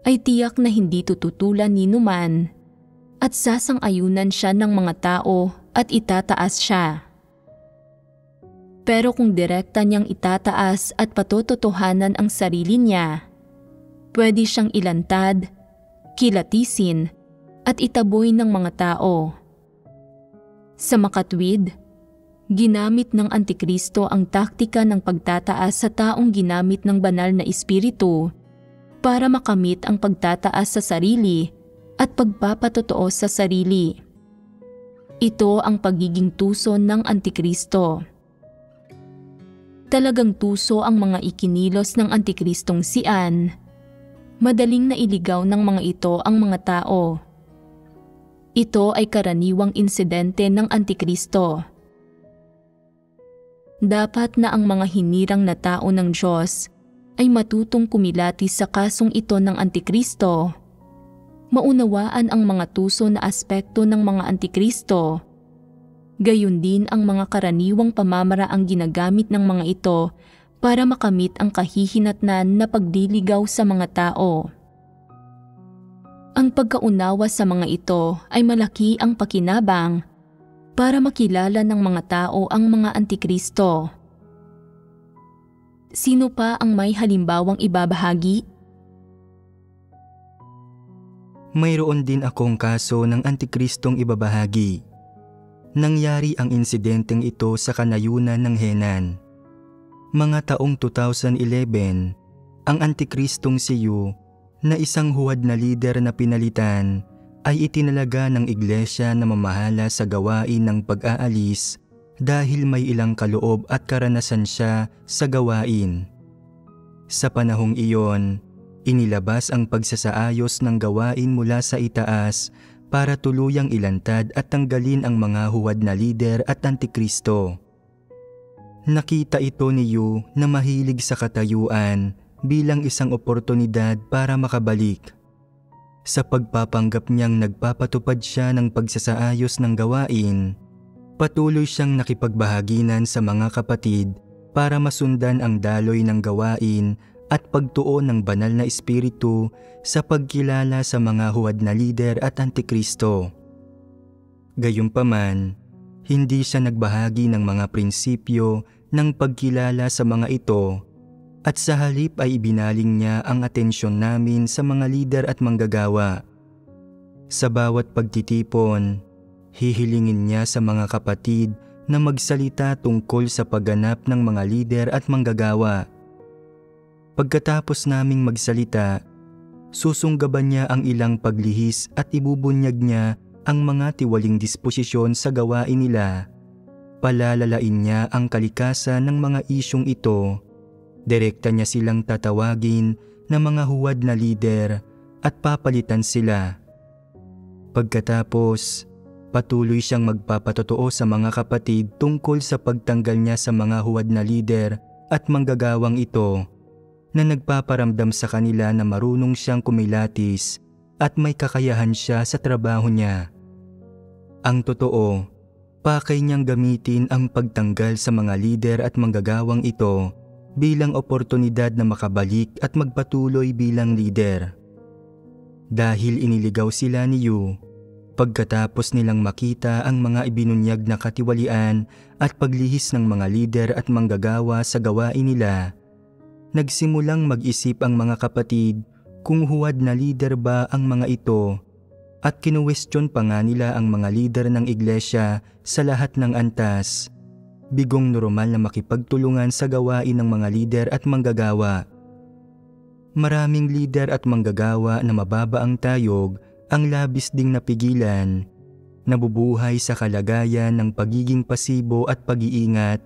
ay tiyak na hindi tututulan ni numan at sasang-ayunan siya ng mga tao at itataas siya. Pero kung direkta niyang itataas at patototohanan ang sarili niya, pwede siyang ilantad, kilatisin at itaboy ng mga tao. Sa makatwid, ginamit ng Antikristo ang taktika ng pagtataas sa taong ginamit ng banal na Espiritu para makamit ang pagtataas sa sarili at pagpapatotoo sa sarili. Ito ang pagiging tuso ng Antikristo. Talagang tuso ang mga ikinilos ng Antikristong sian. Madaling nailigaw ng mga ito ang mga tao. Ito ay karaniwang insidente ng Antikristo. Dapat na ang mga hinirang na tao ng Diyos ay matutong kumilati sa kasong ito ng Antikristo. Maunawaan ang mga tuso na aspekto ng mga Antikristo. Gayon din ang mga karaniwang pamamaraang ginagamit ng mga ito para makamit ang kahihinatnan na pagliligaw sa mga tao. Ang pagkaunawa sa mga ito ay malaki ang pakinabang para makilala ng mga tao ang mga Antikristo. Sino pa ang may halimbawang ibabahagi? Mayroon din akong kaso ng Antikristong ibabahagi. Nangyari ang insidenteng ito sa kanayunan ng Henan. Mga taong 2011, ang Antikristong si Yu na isang huwad na lider na pinalitan ay itinalaga ng iglesia na mamahala sa gawain ng pag-aalis dahil may ilang kaloob at karanasan siya sa gawain. Sa panahong iyon, inilabas ang pagsasaayos ng gawain mula sa itaas para tuluyang ilantad at tanggalin ang mga huwad na lider at Antikristo. Nakita ito ni Yu na mahilig sa katayuan bilang isang oportunidad para makabalik. Sa pagpapanggap niyang nagpapatupad siya ng pagsasaayos ng gawain, patuloy siyang nakipagbahaginan sa mga kapatid para masundan ang daloy ng gawain at pagtuon ng banal na espiritu sa pagkilala sa mga huwad na lider at Antikristo. Gayunpaman, hindi siya nagbahagi ng mga prinsipyo ng pagkilala sa mga ito at sa halip ay ibinaling niya ang atensyon namin sa mga lider at manggagawa. Sa bawat pagtitipon, hihilingin niya sa mga kapatid na magsalita tungkol sa pagganap ng mga lider at manggagawa. Pagkatapos naming magsalita, susunggaban niya ang ilang paglihis at ibubunyag niya ang mga tiwaling disposisyon sa gawain nila. Palalalain niya ang kalikasan ng mga isyong ito. Direkta niya silang tatawagin na mga huwad na lider at papalitan sila. Pagkatapos, patuloy siyang magpapatotoo sa mga kapatid tungkol sa pagtanggal niya sa mga huwad na lider at manggagawang ito na nagpaparamdam sa kanila na marunong siyang kumilatis at may kakayahan siya sa trabaho niya. Ang totoo, pakay niyang gamitin ang pagtanggal sa mga lider at manggagawang ito bilang oportunidad na makabalik at magpatuloy bilang lider. Dahil iniligaw sila ni Yu, pagkatapos nilang makita ang mga ibinunyag na katiwalian at paglihis ng mga lider at manggagawa sa gawain nila, nagsimulang mag-isip ang mga kapatid kung huwad na lider ba ang mga ito at kinuwestiyon pa nga nila ang mga lider ng iglesia sa lahat ng antas. Bigong normal na makipagtulungan sa gawain ng mga lider at manggagawa. Maraming lider at manggagawa na mababa ang tayog ang labis ding napigilan, nabubuhay sa kalagayan ng pagiging pasibo at pag-iingat.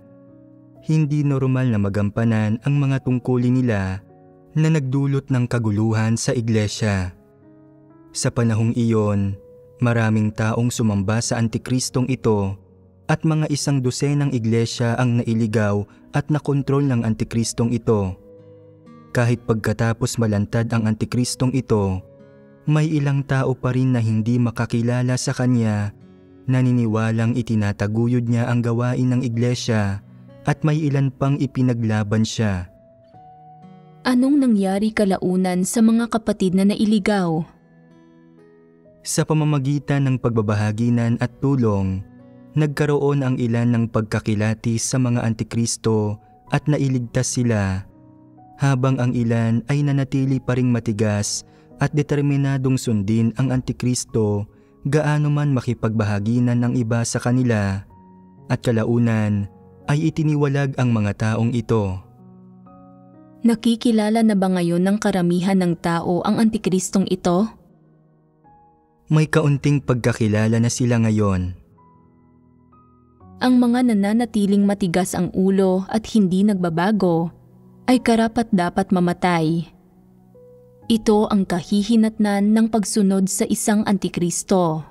Hindi normal na magampanan ang mga tungkulin nila na nagdulot ng kaguluhan sa iglesia. Sa panahong iyon, maraming taong sumamba sa Antikristong ito at mga 100 iglesia ang nailigaw at nakontrol ng Antikristong ito. Kahit pagkatapos malantad ang Antikristong ito, may ilang tao pa rin na hindi makakilala sa kanya, naniniwalang itinataguyod niya ang gawain ng iglesia at may ilan pang ipinaglaban siya. Anong nangyari kalaunan sa mga kapatid na nailigaw? Sa pamamagitan ng pagbabahaginan at tulong, nagkaroon ang ilan ng pagkakilatis sa mga Antikristo at nailigtas sila, habang ang ilan ay nanatili pa ring matigas at determinadong sundin ang Antikristo gaano man makipagbahaginan ng iba sa kanila, at kalaunan ay itiniwalag ang mga taong ito. Nakikilala na ba ngayon ng karamihan ng tao ang Antikristong ito? May kaunting pagkakilala na sila ngayon. Ang mga nananatiling matigas ang ulo at hindi nagbabago ay karapat-dapat mamatay. Ito ang kahihinatnan ng pagsunod sa isang Antikristo.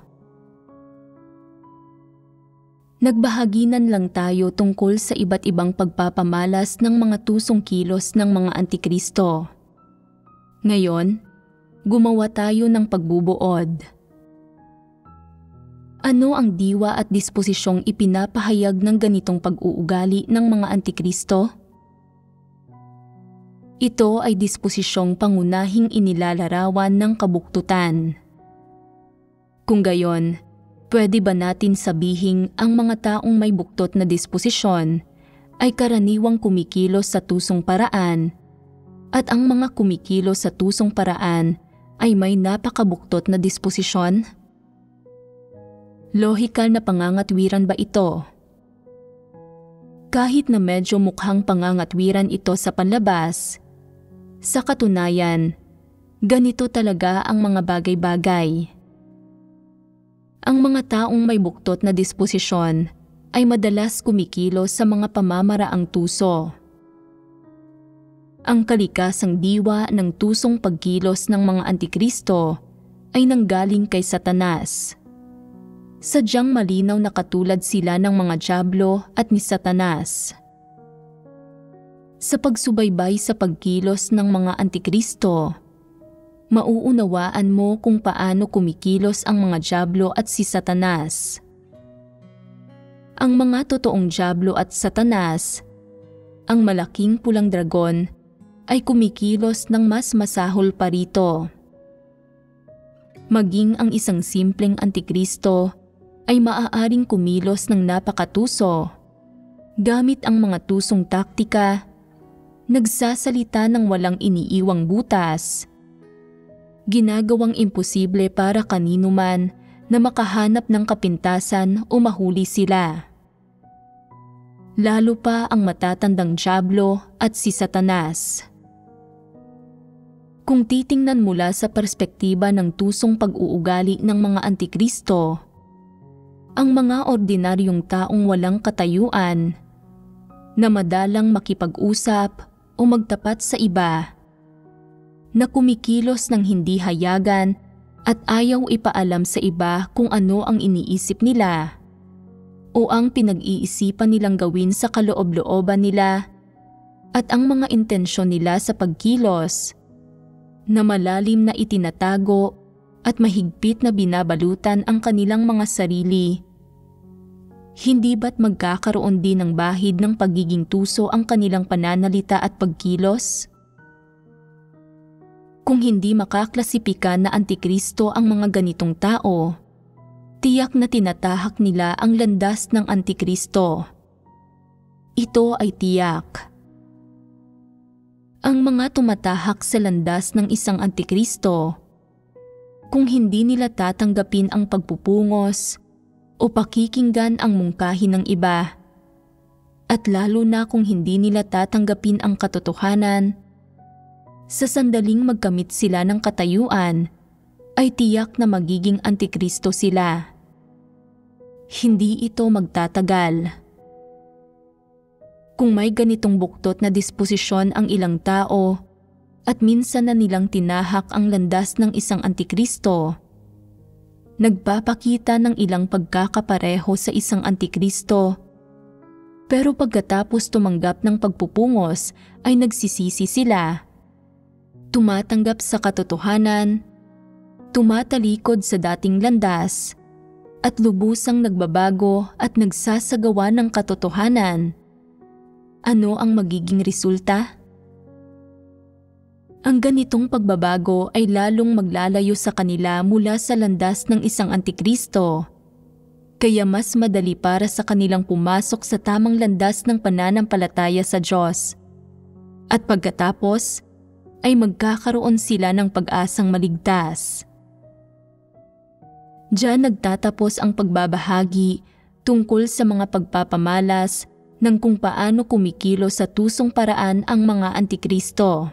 Nagbahaginan lang tayo tungkol sa iba't ibang pagpapamalas ng mga tusong kilos ng mga Antikristo. Ngayon, gumawa tayo ng pagbubuod. Ano ang diwa at disposisyong ipinapahayag ng ganitong pag-uugali ng mga Antikristo? Ito ay disposisyong pangunahing inilalarawan ng kabuktutan. Kung gayon, pwede ba natin sabihing ang mga taong may buktot na disposisyon ay karaniwang kumikilos sa tusong paraan at ang mga kumikilos sa tusong paraan ay may napakabuktot na disposisyon? Lohikal na pangangatwiran ba ito? Kahit na medyo mukhang pangangatwiran ito sa panlabas, sa katunayan, ganito talaga ang mga bagay-bagay. Ang mga taong may buktot na disposisyon ay madalas kumikilos sa mga pamamaraang tuso. Ang kalikasang diwa ng tusong pagkilos ng mga Antikristo ay nanggaling kay Satanas. Sadyang malinaw na katulad sila ng mga dyablo at ni Satanas. Sa pagsubaybay sa pagkilos ng mga Antikristo, mauunawaan mo kung paano kumikilos ang mga dyablo at si Satanas. Ang mga totoong dyablo at Satanas, ang malaking pulang dragon, ay kumikilos ng mas masahol pa rito. Maging ang isang simpleng Antikristo ay maaaring kumilos ng napakatuso, gamit ang mga tusong taktika, nagsasalita ng walang iniiwang butas, ginagawang imposible para kanino man na makahanap ng kapintasan o mahuli sila. lalo pa ang matatandang dyablo at si Satanas. Kung titingnan mula sa perspektiba ng tusong pag-uugali ng mga antikristo, ang mga ordinaryong taong walang katayuan na madalang makipag-usap o magtapat sa iba, na kumikilos ng hindi hayagan at ayaw ipaalam sa iba kung ano ang iniisip nila o ang pinag-iisipan nilang gawin sa kaloob-looban nila at ang mga intensyon nila sa pagkilos na malalim na itinatago at mahigpit na binabalutan ang kanilang mga sarili. Hindi ba't magkakaroon din ng bahid ng pagiging tuso ang kanilang pananalita at pagkilos? Kung hindi makaklasipika na antikristo ang mga ganitong tao, tiyak na tinatahak nila ang landas ng antikristo. Ito ay tiyak. Ang mga tumatahak sa landas ng isang antikristo, kung hindi nila tatanggapin ang pagpupungos o pakikinggan ang mungkahi ng iba, at lalo na kung hindi nila tatanggapin ang katotohanan, sa sandaling magkamit sila ng katayuan, ay tiyak na magiging antikristo sila. Hindi ito magtatagal. Kung may ganitong buktot na disposisyon ang ilang tao at minsan na nilang tinahak ang landas ng isang antikristo, nagpapakita ng ilang pagkakapareho sa isang antikristo, pero pagkatapos tumanggap ng pagpupungos ay nagsisisi sila, tumatanggap sa katotohanan, tumatalikod sa dating landas, at lubusang nagbabago at nagsasagawa ng katotohanan. Ano ang magiging resulta? Ang ganitong pagbabago ay lalong maglalayo sa kanila mula sa landas ng isang antikristo, kaya mas madali para sa kanilang pumasok sa tamang landas ng pananampalataya sa Diyos. At pagkatapos, ay magkakaroon sila ng pag-asang maligtas. Diyan nagtatapos ang pagbabahagi tungkol sa mga pagpapamalas ng kung paano kumikilo sa tusong paraan ang mga antikristo.